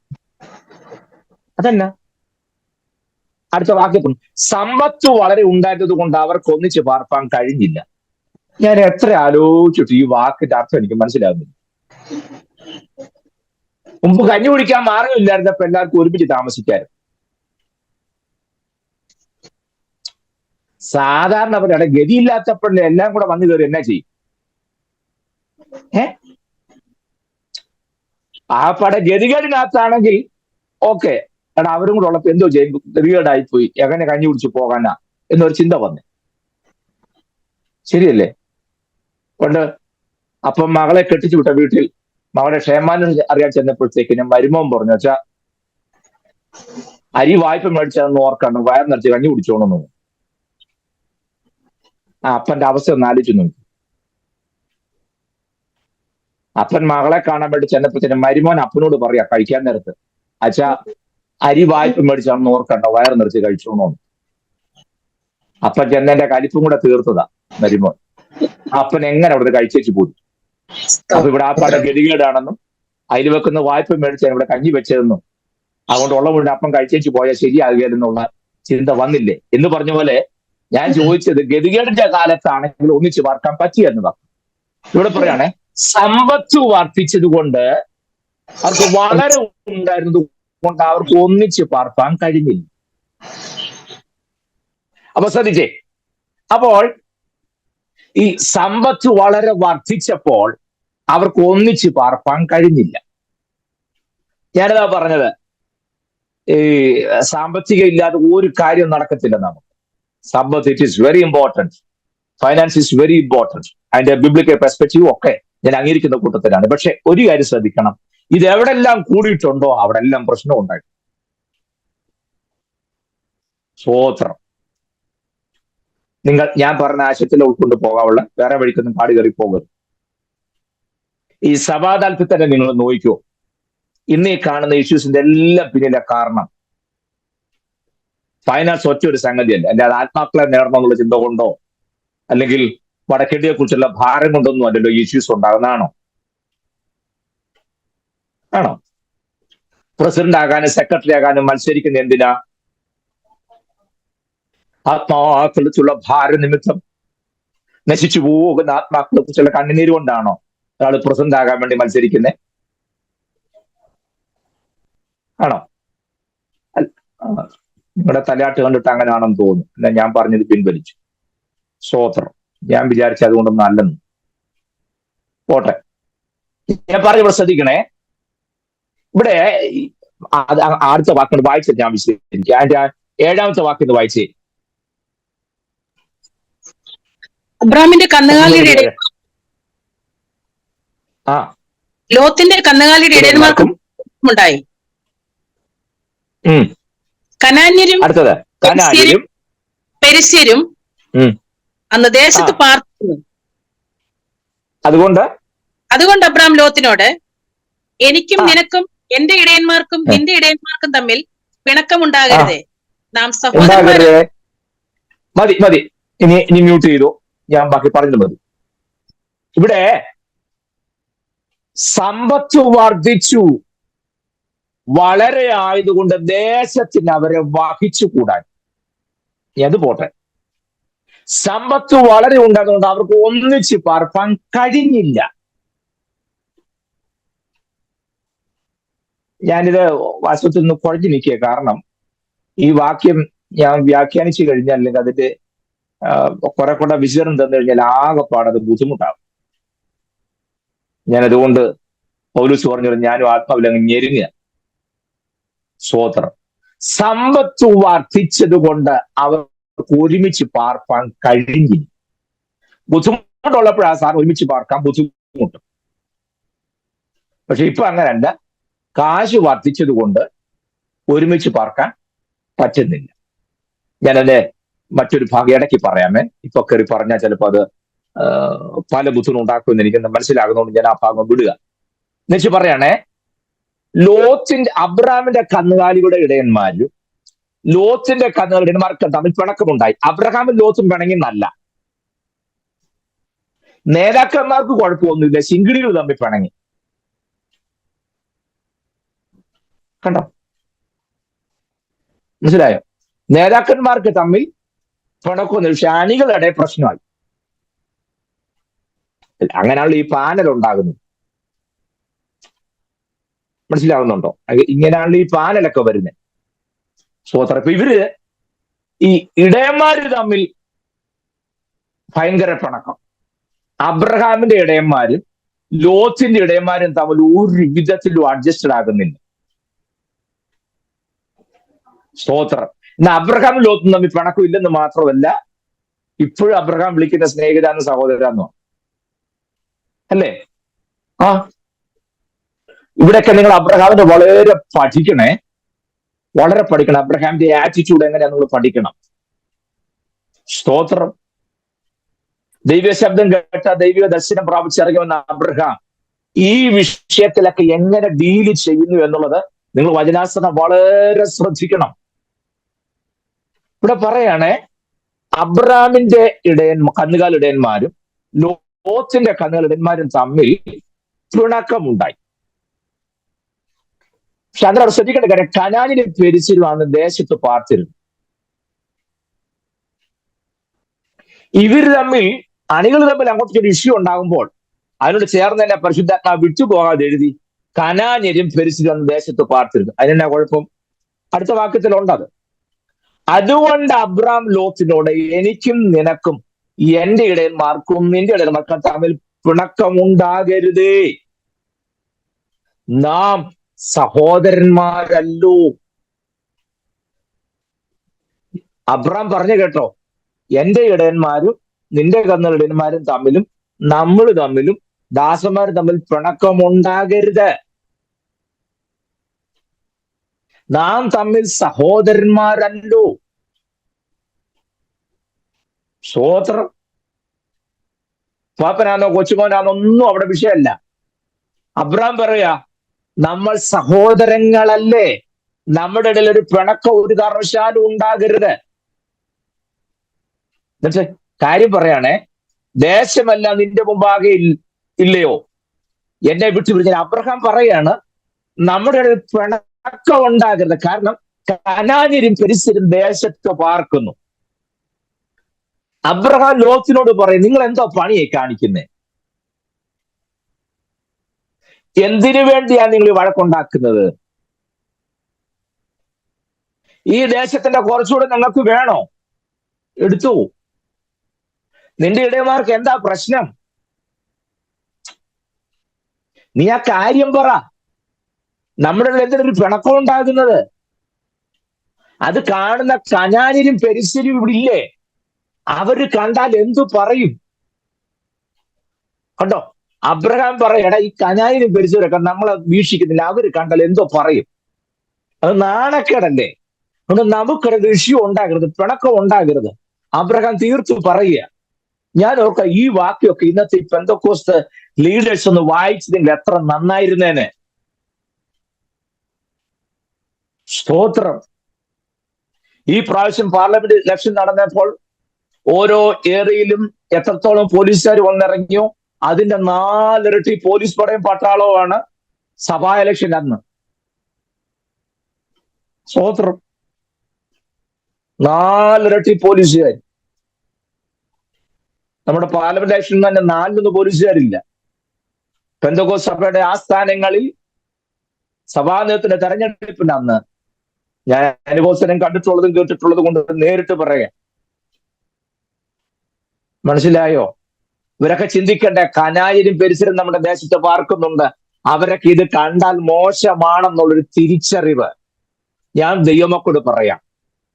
അതല്ല, അടുത്ത വാക്യത്തിൽ സമ്പത്ത് വളരെ ഉണ്ടായിരുന്നത് കൊണ്ട് അവർക്ക് ഒന്നിച്ച് പാർപ്പാൻ കഴിഞ്ഞില്ല. ഞാൻ എത്ര ആലോചിച്ചിട്ട് ഈ വാക്കിന്റെ അർത്ഥം എനിക്ക് മനസ്സിലാകുന്നില്ല. മുമ്പ് കഞ്ഞി കുടിക്കാൻ മാർഗമില്ലായിരുന്നപ്പോ എല്ലാവർക്കും ഒരുമിച്ച് താമസിക്കായിരുന്നു. സാധാരണ അവരുടെ ഗതിയില്ലാത്തപ്പോഴേ എല്ലാം കൂടെ വന്നു കയറി എന്നാ ചെയ്യും? ആ പട ഗതികേടിനകത്താണെങ്കിൽ ഓക്കെ, എടാ അവരും കൂടെ ഉള്ളപ്പോ എന്തോ ചെയ്യും, ഗതികേടായി പോയി, എങ്ങനെ കഞ്ഞി കുടിച്ച് പോകാനാ എന്നൊരു ചിന്ത വന്നു. ശരിയല്ലേ? കൊണ്ട് അപ്പം മകളെ കെട്ടിച്ചു വിട്ട വീട്ടിൽ മകളുടെ ക്ഷേമാനം അറിയാൻ ചെന്നപ്പോഴത്തേക്കിനും മരുമോൻ പറഞ്ഞു, വെച്ചാ അരി വായ്പ മേടിച്ചതെന്ന് ഓർക്കണം, വയർ നിറച്ച് കഞ്ഞി കുടിച്ചോണെന്നു. ആ അപ്പന്റെ അവസ്ഥ ഒന്ന് ആലോചിച്ച് നോക്കി. അപ്പൻ മകളെ കാണാൻ വേണ്ടി ചെന്നപ്പോഴത്തേനും മരുമോൻ അപ്പനോട് പറയാ കഴിക്കാൻ നേരത്ത്, അച്ഛാ അരി വായ്പ മേടിച്ചാണെന്ന് ഓർക്കണ്ട, വയർ നിറച്ച് കഴിച്ചോണോ. അപ്പൻ ചെന്നതിന്റെ കലിപ്പും കൂടെ തീർത്തതാ മരുമോൻ. അപ്പൻ എങ്ങനെ അവിടുന്ന് കഴിച്ചേച്ച് പോയി. അപ്പൊ ഇവിടെ ആ പട ഗതികേടാണെന്നും അതിൽ വെക്കുന്ന വായ്പ മേടിച്ചാൽ ഇവിടെ കഞ്ഞി വെച്ചതെന്നും അതുകൊണ്ട് ഉള്ള മുഴുവൻ അപ്പം കഴിച്ചേച്ച് പോയാൽ ശരിയാകുകയെന്നുള്ള ചിന്ത വന്നില്ലേ എന്ന് പറഞ്ഞ പോലെ ഞാൻ ചോദിച്ചത് ഗതികേടിന്റെ കാലത്താണെങ്കിൽ ഒന്നിച്ച് പാർക്കാൻ പറ്റിയെന്നതാണ്. ഇവിടെ പറയുകയാണെ സമ്പത്ത് വർദ്ധിച്ചത് കൊണ്ട് അവർക്ക് വളരെ ഉണ്ടായിരുന്നത് കൊണ്ട് അവർക്ക് ഒന്നിച്ച് പാർക്കാൻ കഴിഞ്ഞില്ല. അപ്പൊ ശ്രദ്ധിച്ചേ, അപ്പോൾ ഈ സമ്പത്ത് വളരെ വർദ്ധിച്ചപ്പോൾ അവർക്ക് ഒന്നിച്ച് പാർപ്പാൻ കഴിഞ്ഞില്ല. ഞാനിതാ പറഞ്ഞത്, ഈ സാമ്പത്തികം ഇല്ലാതെ ഒരു കാര്യം നടക്കത്തില്ല നമുക്ക്. സമ്പത്ത് it is very important, finance is very important, അതിന്റെ ബിബ്ലിക്കൽ പെർസ്പെക്റ്റീവ് ഒക്കെ ഞാൻ അംഗീകരിക്കുന്ന കൂട്ടത്തിലാണ്. പക്ഷെ ഒരു കാര്യം ശ്രദ്ധിക്കണം, ഇത് എവിടെല്ലാം കൂടിയിട്ടുണ്ടോ അവിടെ എല്ലാം പ്രശ്നം ഉണ്ടായി. സ്വോത്രം. ഞാൻ പറഞ്ഞ ആശയത്തിൽ ഉൾക്കൊണ്ട് പോകാനുള്ള വേറെ വഴിക്കൊന്നും കാട് കയറി പോകരുത്. ഈ സഭാതാൽപ്പര്യത്തെ നിങ്ങൾ നോക്കിക്കോ, ഇന്ന് ഈ കാണുന്ന ഇഷ്യൂസിന്റെ എല്ലാം പിന്നിലെ കാരണം ഫൈനാൻസ് ഒറ്റ ഒരു സംഗതിയല്ല. അല്ലാതെ ആത്മാക്കളെ നേടണം എന്നുള്ള ചിന്ത കൊണ്ടോ അല്ലെങ്കിൽ വടക്കേണ്ടിയെ കുറിച്ചുള്ള ഭാരം കൊണ്ടൊന്നും അല്ലല്ലോ ഇഷ്യൂസ് ഉണ്ടാകുന്നതാണോ? ആണോ? പ്രസിഡന്റ് ആകാനും സെക്രട്ടറി ആകാനും മത്സരിക്കുന്ന എന്തിനാ? ആത്മാക്കളെ കുറിച്ചുള്ള ഭാരനിമിത്തം നശിച്ചു പോകുന്ന ആത്മാക്കളെ കുറിച്ചുള്ള കണ്ണുനീര് കൊണ്ടാണോ ഒരാൾ പ്രസിഡന്റ് ആകാൻ വേണ്ടി മത്സരിക്കുന്നത്? ആണോ? നിങ്ങളുടെ തലയാട്ട് കണ്ടിട്ട് അങ്ങനെയാണെന്ന് തോന്നുന്നു. അല്ല, ഞാൻ പറഞ്ഞത് പിൻവലിച്ചു. സ്തോത്രം. ഞാൻ വിചാരിച്ച അതുകൊണ്ടൊന്നും അല്ലെന്ന്. പോട്ടെ, ഞാൻ പറഞ്ഞ ഇവിടെ ശ്രദ്ധിക്കണേ. ഇവിടെ അടുത്ത വാക്കിന് വായിച്ചത് ഞാൻ വിശദീകരിക്കാം. അതിന്റെ 7ാമത്തെ വാക്കിന് വായിച്ചേ.
അബ്രാമിന്റെ കന്നുകാലിയുടെ ലോത്തിന്റെ കന്നുകാലിയുടെ ഇടയന്മാർക്കും ഉണ്ടായി. കനാന്യരും
അടുത്തത് കനാന്യരും
പെരിസ്യരും അന്ന് ദേശത്ത് പാർത്തിരുന്നു. അതുകൊണ്ട് അബ്രാം ലോത്തിനോട്, എനിക്കും നിനക്കും എന്റെ ഇടയന്മാർക്കും നിന്റെ ഇടയന്മാർക്കും തമ്മിൽ പിണക്കമുണ്ടാകരുതേ, നാം സഹോദരന്മാരെ.
മതി മതി, ഇനി മ്യൂട്ട് ചെയ്തു, ഞാൻ ബാക്കി പറഞ്ഞത് മതി. ഇവിടെ സമ്പത്ത് വർദ്ധിച്ചു വളരെ ആയതുകൊണ്ട് ദേശത്തിന് അവരെ വഹിച്ചുകൂടാൻ. അത് പോട്ടെ, സമ്പത്ത് വളരെ ഉണ്ടാകുന്നത് അവർക്ക് ഒന്നിച്ച് പാർപ്പാൻ കഴിഞ്ഞില്ല. ഞാനിത് വാസ്തവത്തിൽ നിന്ന് കുഴഞ്ഞു നിൽക്കുക. കാരണം ഈ വാക്യം ഞാൻ വ്യാഖ്യാനിച്ചു കഴിഞ്ഞാൽ അല്ലെങ്കിൽ അതിന്റെ കുറെ കൂടെ വിശദീകരണം തന്നു കഴിഞ്ഞാൽ ആകെപ്പാടത് ബുദ്ധിമുട്ടാകും. ഞാനതുകൊണ്ട് പൗലോസ് പറഞ്ഞു, ഞാനും ആത്മാവിലങ്ങ് ഞെരുങ്ങുക. സ്വോത്രം. സമ്പത്ത് വർദ്ധിച്ചത് കൊണ്ട് അവർക്ക് ഒരുമിച്ച് പാർപ്പാൻ കഴിഞ്ഞില്ല. ബുദ്ധിമുട്ടുള്ളപ്പോഴാണ് സാർ ഒരുമിച്ച് പാർക്കാൻ ബുദ്ധിമുട്ട്. പക്ഷെ ഇപ്പൊ അങ്ങനല്ല, കാശ് വർദ്ധിച്ചത് കൊണ്ട് ഒരുമിച്ച് പാർക്കാൻ പറ്റുന്നില്ല. ഞാനതിന്റെ മറ്റൊരു ഭാഗം ഇടയ്ക്ക് പറയാമേ. ഇപ്പൊ കയറി പറഞ്ഞാൽ ചിലപ്പോൾ അത് പല ബുദ്ധിമുട്ടുണ്ടാക്കുമെന്ന് എനിക്ക് മനസ്സിലാകുന്നതുകൊണ്ട് ഞാൻ ആ ഭാഗം വിടുക. എന്നുവെച്ച് പറയണേ, അബ്രഹാമിന്റെ കന്നുകാലികളുടെ ഇടയന്മാരും ലോത്തിന്റെ കന്നുകാലിയുടെ ഇടയന്മാർക്ക് തമ്മിൽ പിണക്കമുണ്ടായി. അബ്രഹാമും ലോത്തും പിണങ്ങിന്നല്ല, നേതാക്കന്മാർക്ക് കുഴപ്പമൊന്നുമില്ല, ശിങ്കിടികൾ തമ്മിൽ പിണങ്ങി. കണ്ടോ? മനസ്സിലായോ? നേതാക്കന്മാർക്ക് തമ്മിൽ പിണക്കൊന്നും, പക്ഷെ അണികളുടെ പ്രശ്നമായി. അങ്ങനെയാണല്ലോ ഈ പാനൽ ഉണ്ടാകുന്നത്. മനസ്സിലാവുന്നുണ്ടോ? ഇങ്ങനെയാണല്ലോ ഈ പാനലൊക്കെ വരുന്നത്. സ്വോത്രം. ഇപ്പൊ ഇവര് ഈ ഇടയന്മാര് തമ്മിൽ ഭയങ്കര പിണക്കം. അബ്രഹാമിന്റെ ഇടയന്മാരും ലോത്തിന്റെ ഇടയന്മാരും തമ്മിൽ ഒരു വിധത്തിലും അഡ്ജസ്റ്റഡ് ആകുന്നില്ല. സ്തോത്രം. ഇന്ന് അബ്രഹാമും ലോത്തും തമ്മിൽ പിണക്കം ഇല്ലെന്ന് മാത്രമല്ല, ഇപ്പോഴും അബ്രഹാം വിളിക്കുന്ന സ്നേഹിതാന്ന് സഹോദരാന്നോ അല്ലേ? ഇവിടെയൊക്കെ നിങ്ങൾ അബ്രഹാമിനെ വളരെ പഠിക്കണേ, വളരെ പഠിക്കണം. അബ്രഹാമിന്റെ ആറ്റിറ്റ്യൂഡ് എങ്ങനെയാ നിങ്ങൾ പഠിക്കണം. സ്തോത്രം. ദൈവ ശബ്ദം കേട്ട, ദൈവിക ദർശനം പ്രാപിച്ചിറങ്ങിവന്ന അബ്രഹാം ഈ വിഷയത്തിലൊക്കെ എങ്ങനെ ഡീല് ചെയ്യുന്നു എന്നുള്ളത് നിങ്ങൾ വചനാസനം വളരെ ശ്രദ്ധിക്കണം. ഇവിടെ പറയാണ്, അബ്രഹാമിന്റെ കന്നുകാലിടയന്മാരും ലോത്തിന്റെ കന്നുകാലിടയന്മാരും തമ്മിൽ പിണക്കമുണ്ടായി. പക്ഷെ അതിനവിടെ ശ്രദ്ധിക്കേണ്ട കാര്യം, കനാനിലെ പെരിസ്യരുമാണ് ദേശത്ത് പാർത്തിരുന്നു. അണികൾ തമ്മിൽ അങ്ങോട്ടൊരു ഇഷ്യൂ ഉണ്ടാകുമ്പോൾ അതിനോട് ചേർന്ന് തന്നെ പരിശുദ്ധാത്മാവ് വിട്ടുപോകാതെ എഴുതി കനാന്യരും ഫെരിസിലും എന്ന ദേശത്ത് പാർത്തിരുന്നു. അതിനെന്നാ കുഴപ്പം? അടുത്ത വാക്യത്തിലുണ്ട് അത്. അതുകൊണ്ട് അബ്രാം ലോത്തിനോട്, എനിക്കും നിനക്കും എന്റെ ഇടയന്മാർക്കും നിന്റെ ഇടയന്മാർക്കും തമ്മിൽ പിണക്കമുണ്ടാകരുതേ, നാം സഹോദരന്മാരല്ലോ. അബ്രാം പറഞ്ഞു കേട്ടോ, എന്റെ ഇടയന്മാരും നിന്റെ കന്നുകളുടെ ഇടയന്മാരും തമ്മിലും നമ്മൾ തമ്മിലും ദാസന്മാർ തമ്മിൽ പിണക്കമുണ്ടാകരുത്, നാം തമ്മിൽ സഹോദരന്മാരല്ലോ. സ്വോത്രം. പാപ്പനാണോ കൊച്ചുമോനാണോ ഒന്നും അവിടെ വിഷയമല്ല. അബ്രാം പറയാ, നമ്മൾ സഹോദരങ്ങളല്ലേ, നമ്മുടെ ഇടയിൽ ഒരു പിണക്കം ഒരു കാരണവശാലും ഉണ്ടാകരുത്. എന്നിട്ട് കാര്യം പറയാണേ, ദേശമല്ല നിന്റെ മുമ്പാകെ ഇല്ലയോ എന്നെ വിട്ടു പിരിഞ്ഞാൽ. അബ്രഹാം പറയാണ് നമ്മുടെ ഇടയിൽ പിണക്കം ഉണ്ടാകരുത്, കാരണം കനാന്യരും ഫെരിസ്യരും ദേശത്ത് പാർക്കുന്നു. അബ്രഹാം ലോത്തിനോട് പറയും, നിങ്ങൾ എന്തോ പണിയെ കാണിക്കുന്നേ, എന്തിനു വേണ്ടിയാണ് നിങ്ങൾ വഴക്കുണ്ടാക്കുന്നത്? ഈ ദേശത്തിന്റെ കുറച്ചുകൂടെ നിങ്ങൾക്ക് വേണോ? എടുത്തു. നിന്റെ ഇടയന്മാർക്ക് എന്താ പ്രശ്നം? നീ ആ കാര്യം പറ. നമ്മുടെ എന്തിനൊരു പിണക്കം ഉണ്ടാകുന്നത്? അത് കാണുന്ന കനാന്യരും ഫെരിസ്യരും ഇവിടെ ഇല്ലേ? അവര് കണ്ടാൽ എന്തു പറയും? കണ്ടോ, അബ്രഹാം പറയടാ, ഈ കനാന്യരും ഫെരിസ്യരൊക്കെ നമ്മളെ വീക്ഷിക്കുന്നില്ല, അവര് കണ്ടാൽ എന്തോ പറയും. അത് നാണക്കേടല്ലേ? അതുകൊണ്ട് നമുക്കൊരു ഇഷ്യൂ ഉണ്ടാകരുത്, പിണക്കം ഉണ്ടാകരുത്. അബ്രഹാം തീർത്തു പറയുക. ഞാൻ ഓർക്ക ഈ വാക്യമൊക്കെ ഇന്നത്തെ ഈ പെന്തക്കോസ്ത് ലീഡേഴ്സ് ഒന്ന് വായിച്ചതെങ്കിൽ എത്ര നന്നായിരുന്നേനെ. സ്തോത്രം. ഈ പ്രാവശ്യം പാർലമെന്റ് ഇലക്ഷൻ നടന്നപ്പോൾ ഓരോ ഏരിയയിലും എത്രത്തോളം പോലീസുകാർ വന്നിറങ്ങിയോ അതിന്റെ 4 ഇരട്ടി പോലീസ് പടയും പട്ടാളവുമാണ് സഭാ ഇലക്ഷൻ അന്ന്. സ്തോത്രം. 4 ഇരട്ടി പോലീസുകാർ. നമ്മുടെ പാർലമെന്റ് ഇലക്ഷനിൽ തന്നെ 4 പോലീസുകാരില്ല. പെന്തക്കോസ്ത് സഭയുടെ ആസ്ഥാനങ്ങളിൽ സഭാനേതൃത്വത്തിന്റെ തെരഞ്ഞെടുപ്പിന്റെ അന്ന് ഞാൻ അനുഭവസ്ഥനം കണ്ടിട്ടുള്ളതും കേട്ടിട്ടുള്ളതും കൊണ്ട് നേരിട്ട് പറയാം. മനസ്സിലായോ? ഇവരൊക്കെ ചിന്തിക്കണ്ടേ, കനാന്യരും ഫെരിസ്യരും നമ്മുടെ ദേശത്ത് പാർക്കുന്നുണ്ട്, അവരൊക്കെ ഇത് കണ്ടാൽ മോശമാണെന്നുള്ളൊരു തിരിച്ചറിവ് ഞാൻ ദൈവമക്കളോട് പറയാം.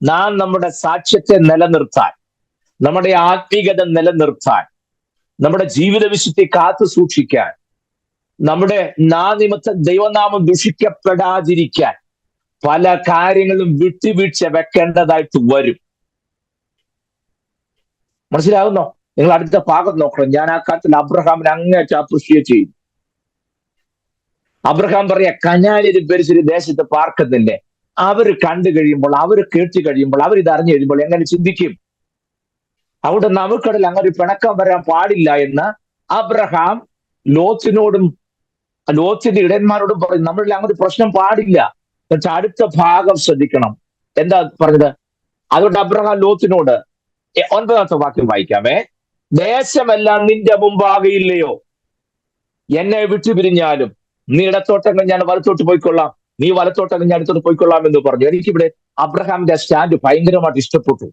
നാം നമ്മുടെ സാക്ഷ്യത്തെ നിലനിർത്താൻ, നമ്മുടെ ആത്മീകത നിലനിർത്താൻ, നമ്മുടെ ജീവിത വിശുദ്ധി കാത്തു സൂക്ഷിക്കാൻ, നമ്മുടെ നിമിത്തം ദൈവനാമം ദുഷിക്കപ്പെടാതിരിക്കാൻ പല കാര്യങ്ങളും വിട്ടുവീഴ്ച വെക്കേണ്ടതായിട്ട് വരും. മനസ്സിലാവുന്നോ? നിങ്ങൾ അടുത്ത ഭാഗം നോക്കണം. ഞാൻ ആ കാര്യത്തിൽ അബ്രഹാമിനെ അങ്ങേയറ്റം അപ്രിഷിയേറ്റ് ചെയ്യും. അബ്രഹാം പറയാ, കനാന്യരും ഫെരിസ്യരും ദേശത്ത് പാർക്കുന്നില്ലേ, അവര് കണ്ടു കഴിയുമ്പോൾ, അവര് കേട്ടു കഴിയുമ്പോൾ, അവരിത് അറിഞ്ഞു കഴിയുമ്പോൾ എങ്ങനെ ചിന്തിക്കും? അവിടെ നമുക്കിടയിൽ അങ്ങനെ ഒരു പിണക്കം വരാൻ പാടില്ല എന്ന് അബ്രഹാം ലോത്തിനോടും ലോത്തിന്റെ ഇടയന്മാരോടും പറയും. നമ്മളിൽ അങ്ങനെ ഒരു പ്രശ്നം പാടില്ല. എന്നിട്ട് അടുത്ത ഭാഗം ശ്രദ്ധിക്കണം. എന്താ പറഞ്ഞത്? അതുകൊണ്ട് അബ്രഹാം ലോത്തിനോട് 9ാമത്തെ വാക്യം വായിക്കാമേ. ദേശമെല്ലാം നിന്റെ മുമ്പാകെയില്ലയോ, എന്നെ വിട്ടുപിരിഞ്ഞാലും നീ ഇടത്തോട്ടെങ്കിൽ ഞാൻ വലത്തോട്ട് പോയിക്കൊള്ളാം, നീ വലത്തോട്ടെങ്കിൽ ഞാൻ അടുത്തോട്ട് പോയിക്കൊള്ളാം എന്ന് പറഞ്ഞു. എനിക്കിവിടെ അബ്രഹാമിന്റെ സ്റ്റാൻഡ് ഭയങ്കരമായിട്ട് ഇഷ്ടപ്പെട്ടു.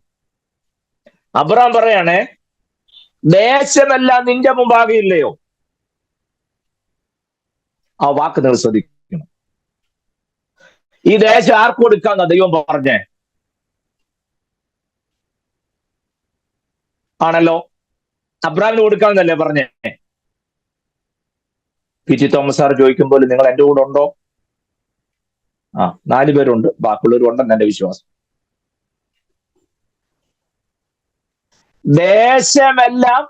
അബ്രഹാം പറയണേ, ദേശമെല്ലാം നിന്റെ മുമ്പാകെയില്ലയോ. ആ വാക്ക് നിങ്ങൾ ശ്രദ്ധിക്കണം. ഈ ദേശം ആർക്ക് കൊടുക്കാന്ന ദൈവം പറഞ്ഞേ? ആണല്ലോ, അബ്രഹാമിന് കൊടുക്കാമെന്നല്ലേ പറഞ്ഞേ? പി.ടി. തോമസ് സാർ ചോദിക്കുമ്പോൾ നിങ്ങൾ എന്റെ കൂടെ ഉണ്ടോ? 4 പേരുണ്ട്, ബാക്കിയുള്ളവർ ഉണ്ടെന്ന് എന്റെ വിശ്വാസം. ദേശമെല്ലാം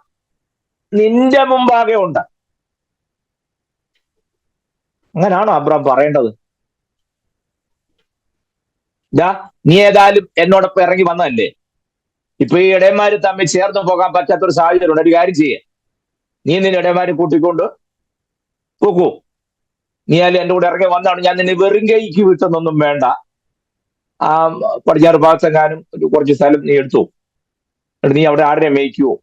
നിന്റെ മുമ്പാകെ ഉണ്ട്. അങ്ങനാണോ അബ്രഹാം പറയേണ്ടത്? നീ ഏതായാലും എന്നോടൊപ്പം ഇറങ്ങി വന്നതല്ലേ, ഇപ്പൊ ഈ ഇടയന്മാര് തമ്മിൽ ചേർന്ന് പോകാൻ പറ്റാത്തൊരു സാഹചര്യം ഉണ്ട്. ഒരു കാര്യം ചെയ്യേ, നീ നിന്റെ ഇടയന്മാരെ കൂട്ടിക്കൊണ്ട് പോകൂ. നീ ആയാലും എന്റെ കൂടെ ഇറങ്ങി വന്നാണ്, ഞാൻ നിന്നെ വെറും കൈക്ക് വിട്ടെന്നൊന്നും വേണ്ട. പടിഞ്ഞാറ് ഭാഗത്തെങ്ങാനും കുറച്ച് സ്ഥലം നീ എടുത്തു. എന്നിട്ട് നീ അവിടെ ആടിനെ മേയ്ക്കുവോ,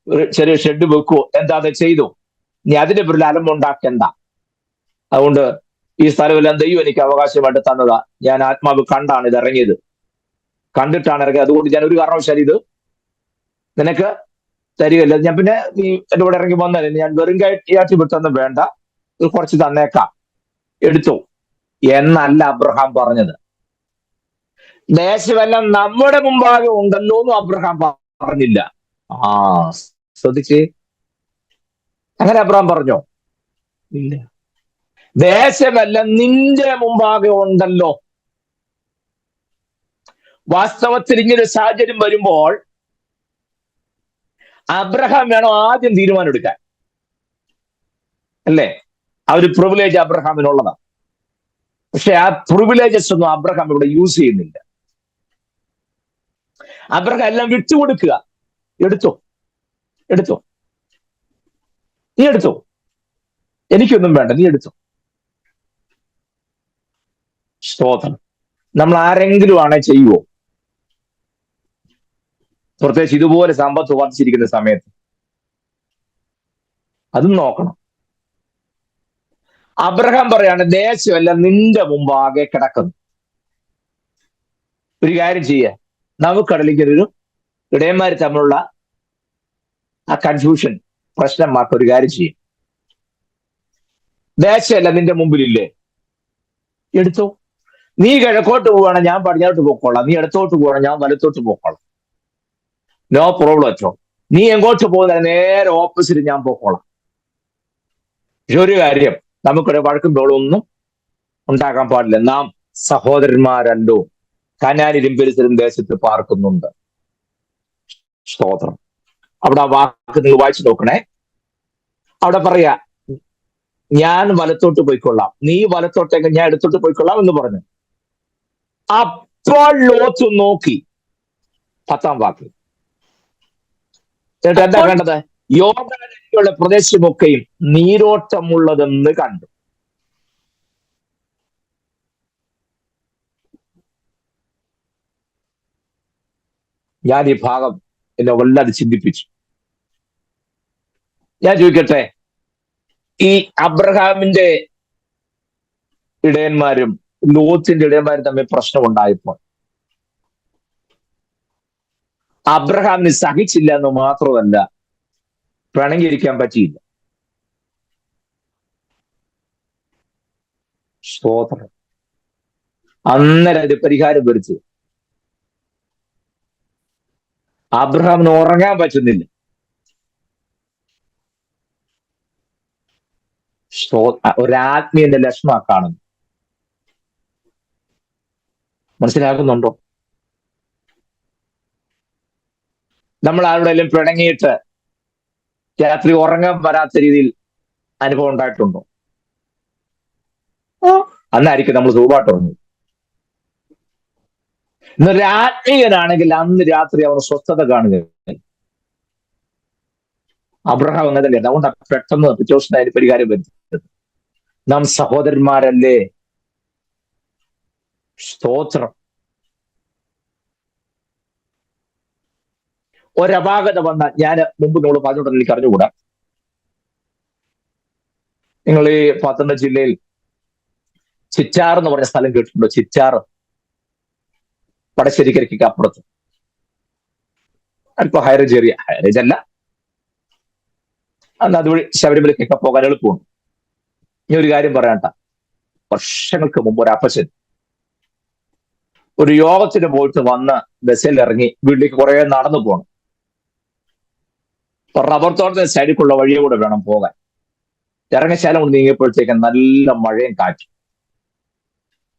ഒരു ചെറിയ ഷെഡ് വെക്കുവോ, എന്താ അത് ചെയ്തു, നീ അതിന്റെ പേരിൽ അലമ്പുണ്ടാക്കണ്ട. അതുകൊണ്ട് ഈ സ്ഥലമെല്ലാം ദൈവം എനിക്ക് അവകാശമായിട്ട് തന്നതാ, ഞാൻ ആത്മാവ് കണ്ടാണ് ഇത് ഇറങ്ങിയത്, കണ്ടിട്ടാണ് ഇറങ്ങിയത്, അതുകൊണ്ട് ഞാൻ ഒരു കാരണവശാലും ഇത് നിനക്ക് തരികയില്ല. ഞാൻ പിന്നെ നീ എന്റെ കൂടെ ഇറങ്ങി വന്നാൽ ഞാൻ വെറും കൈയാറ്റി വിട്ടൊന്നും വേണ്ട, ഇത് കുറച്ച് തന്നേക്കാം, എടുത്തു എന്നല്ല അബ്രഹാം പറഞ്ഞത്. ദേശമെല്ലാം നമ്മുടെ മുമ്പാകെ ഉണ്ടല്ലോ എന്നും അബ്രഹാം പറഞ്ഞില്ല. ആ ശ്രദ്ധിച്ചേ, അങ്ങനെ അബ്രഹാം പറഞ്ഞോ? ഇല്ല. ദേശമെല്ലാം നിന്റെ മുമ്പാകെ ഉണ്ടല്ലോ. വാസ്തവത്തിൽ ഇങ്ങനൊരു സാഹചര്യം വരുമ്പോൾ അബ്രഹാം വേണം ആദ്യം തീരുമാനം എടുക്കാൻ, അല്ലേ? ആ ഒരു പ്രിവിലേജ് അബ്രഹാമിനുള്ളതാണ്. പക്ഷെ ആ പ്രിവിലേജസ് ഒന്നും അബ്രഹാം ഇവിടെ യൂസ് ചെയ്യുന്നില്ല. അബ്രഹാം എല്ലാം വിട്ടുകൊടുക്കുക. എടുത്തോ, എടുത്തോ, നീ എടുത്തോ, എനിക്കൊന്നും വേണ്ട, നീ എടുത്തോ. സ്തോത്രം. നമ്മൾ ആരെങ്കിലും ആണെ ചെയ്യുവോ? പ്രത്യേകിച്ച് ഇതുപോലെ സമ്പത്ത് വർദ്ധിച്ചിരിക്കുന്ന സമയത്ത് അതും നോക്കണം. അബ്രഹാം പറയാണ്, ദേശമെല്ലാം നിന്റെ മുമ്പാകെ കിടക്കുന്നു. ഒരു കാര്യം ചെയ്യ, നമുക്കടലിക്കൊരു ഇടയന്മാര് തമ്മിലുള്ള ആ കൺഫ്യൂഷൻ പ്രശ്നം മാറ്റം. ഒരു കാര്യം ചെയ്യും, ദേശമെല്ലാം നിന്റെ മുമ്പിലില്ലേ, എടുത്തോ. നീ കിഴക്കോട്ട് പോവാണ്, ഞാൻ പടിഞ്ഞാട്ട് പോയിക്കോളാം. നീ ഇടത്തോട്ട് പോവാണ്, ഞാൻ വലത്തോട്ട് പോയിക്കോളാം. നോ പ്രോബ്ലം അറ്റോ. നീ എങ്ങോട്ട് പോകുന്ന നേരെ ഓപ്പോസിറ്റ് ഞാൻ പോയിക്കോളാം. പക്ഷെ ഒരു കാര്യം, നമുക്കിടെ വഴക്കും ബഹളമൊന്നും ഉണ്ടാക്കാൻ പാടില്ല. നാം സഹോദരന്മാരല്ലോ, കനാനിലും പെരിസലും ദേശത്ത് പാർക്കുന്നുണ്ട്. സ്തോത്രം. അവിടെ ആ വാക്ക് നിങ്ങൾ വായിച്ചു നോക്കണേ. അവിടെ പറയാ, ഞാൻ വലത്തോട്ട് പോയിക്കൊള്ളാം, നീ വലത്തോട്ടേക്ക്, ഞാൻ എടുത്തോട്ട് പോയിക്കൊള്ളാം എന്ന് പറഞ്ഞു. അപ്പോൾ ലോത്ത് നോക്കി, 10-ാം വാക്ക്. എന്നിട്ട് എന്താ കണ്ടത്? യോർദാനിലുള്ള പ്രദേശമൊക്കെയും നീരോട്ടമുള്ളതെന്ന് കണ്ടു. ഞാൻ ഈ ഭാഗം എന്നെ വല്ലാതെ ചിന്തിപ്പിച്ചു. ഞാൻ ചോദിക്കട്ടെ, ഈ അബ്രഹാമിന്റെ ഇടയന്മാരും ലോത്തിന്റെ ഇടയന്മാരും തമ്മിൽ പ്രശ്നമുണ്ടായപ്പോൾ അബ്രഹാമിന് സഹിച്ചില്ല എന്ന് മാത്രമല്ല, പിണങ്ങിയിരിക്കാൻ പറ്റിയില്ല. സ്തോത്രം. അന്നേരം ഒരു പരിഹാരം വരുത്തി. അബ്രഹാമിന് ഉറങ്ങാൻ പറ്റുന്നില്ല. ഒരാത്മീയന്റെ ലക്ഷണം കാണുന്നു. മനസ്സിലാകുന്നുണ്ടോ? നമ്മൾ ആരുടെയും പിണങ്ങിയിട്ട് രാത്രി ഉറങ്ങാൻ വരാത്ത രീതിയിൽ അനുഭവം ഉണ്ടായിട്ടുണ്ടോ? അന്നായിരിക്കും നമ്മൾ സുഖമായിട്ട് ഉറങ്ങി. ഇന്നൊരു ആത്മീയനാണെങ്കിൽ അന്ന് രാത്രി അവന് സ്വസ്ഥത കാണുക. അബ്രഹാം എന്നതല്ലേ, അതുകൊണ്ട് പെട്ടെന്ന് പിറ്റോഷനായി പരിഹാരം വരുന്നത്. നാം സഹോദരന്മാരല്ലേ. സ്തോത്രം. ഒരപാകത വന്ന, ഞാൻ മുമ്പ് നമ്മൾ പറഞ്ഞുകൊണ്ടെന്ന് എനിക്ക് അറിഞ്ഞുകൂടാ. നിങ്ങൾ ഈ പത്തനംതിട്ട ജില്ലയിൽ ചിറ്റാർ എന്ന് പറഞ്ഞ സ്ഥലം കേട്ടിട്ടുണ്ടോ? ചിറ്റാർ, പടശ്ശേരിക്കരയ്ക്ക് അപ്പുറത്ത്, അല്പം ഹൈറേജ് ഏരിയ. ഹൈറേജ് അല്ല, അന്ന് അതുവഴി ശബരിമലയ്ക്കൊക്കെ പോകാൻ എളുപ്പമുണ്ട്. ഇനി ഒരു കാര്യം പറയാട്ട, വർഷങ്ങൾക്ക് മുമ്പ് ഒരു അപ്പച്ചൻ ഒരു യോഗത്തിന് പോയിട്ട് വന്ന് ബസ്സിൽ ഇറങ്ങി വീട്ടിലേക്ക് കുറെ നടന്നു പോകണം. റബ്ബർ തോട്ടത്തിന് സൈഡിലുള്ള വഴിയെ കൂടെ വേണം പോകാൻ. ഇറങ്ങശാലം കൊണ്ട് നീങ്ങിയപ്പോഴത്തേക്ക് നല്ല മഴയും കാറ്റും.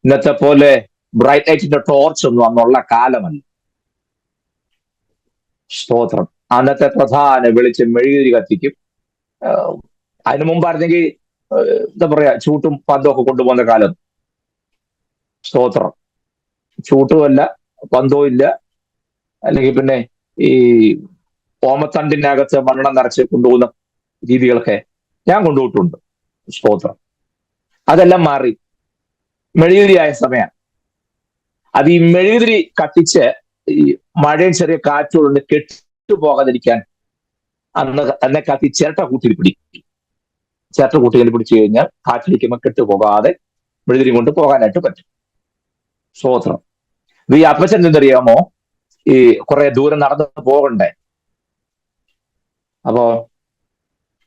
ഇന്നത്തെ പോലെ ബ്രൈറ്റ് ലൈറ്റിന്റെ ടോർച്ച് ഒന്നും അന്നുള്ള കാലമല്ല. സ്തോത്രം. അന്നത്തെ പ്രധാന വെളിച്ചം മെഴുകുതിരി കത്തിക്കും. അതിനു മുമ്പായിരുന്നെങ്കിൽ എന്താ പറയാ, ചൂട്ടും പന്തും ഒക്കെ കൊണ്ടുപോകുന്ന കാലം. സ്തോത്രം. ചൂട്ടുമല്ല, പന്തവും ഇല്ല, അല്ലെങ്കിൽ പിന്നെ ഈ ഓമത്തണ്ടിനകത്ത് മണ്ണെണ്ണ നിറച്ച് കൊണ്ടുപോകുന്ന രീതികളൊക്കെ ഞാൻ കൊണ്ടുപോയിട്ടുണ്ട്. സ്തോത്രം. അതെല്ലാം മാറി മെഴുകുതിരി ആയ സമയം. അത് ഈ മെഴുകുതിരി കത്തിച്ച് ഈ മഴയും ചെറിയ കാറ്റുകൊണ്ട് കെട്ടുപോകാതിരിക്കാൻ അന്നെ കാത്തി ചിരട്ട കൂട്ടിയിൽ പിടിക്കും. ചിരട്ട കൂട്ടിയിൽ പിടിച്ചു കഴിഞ്ഞാൽ കാറ്റിലിരിക്കുമ്പോൾ കെട്ടുപോകാതെ മെഴുതിരി കൊണ്ട് പോകാനായിട്ട് പറ്റും. സ്തോത്രം. ഈ അപ്പച്ചൻ എന്തറിയാമോ, ഈ കുറെ ദൂരം നടന്ന് പോകണ്ടേ, അപ്പോ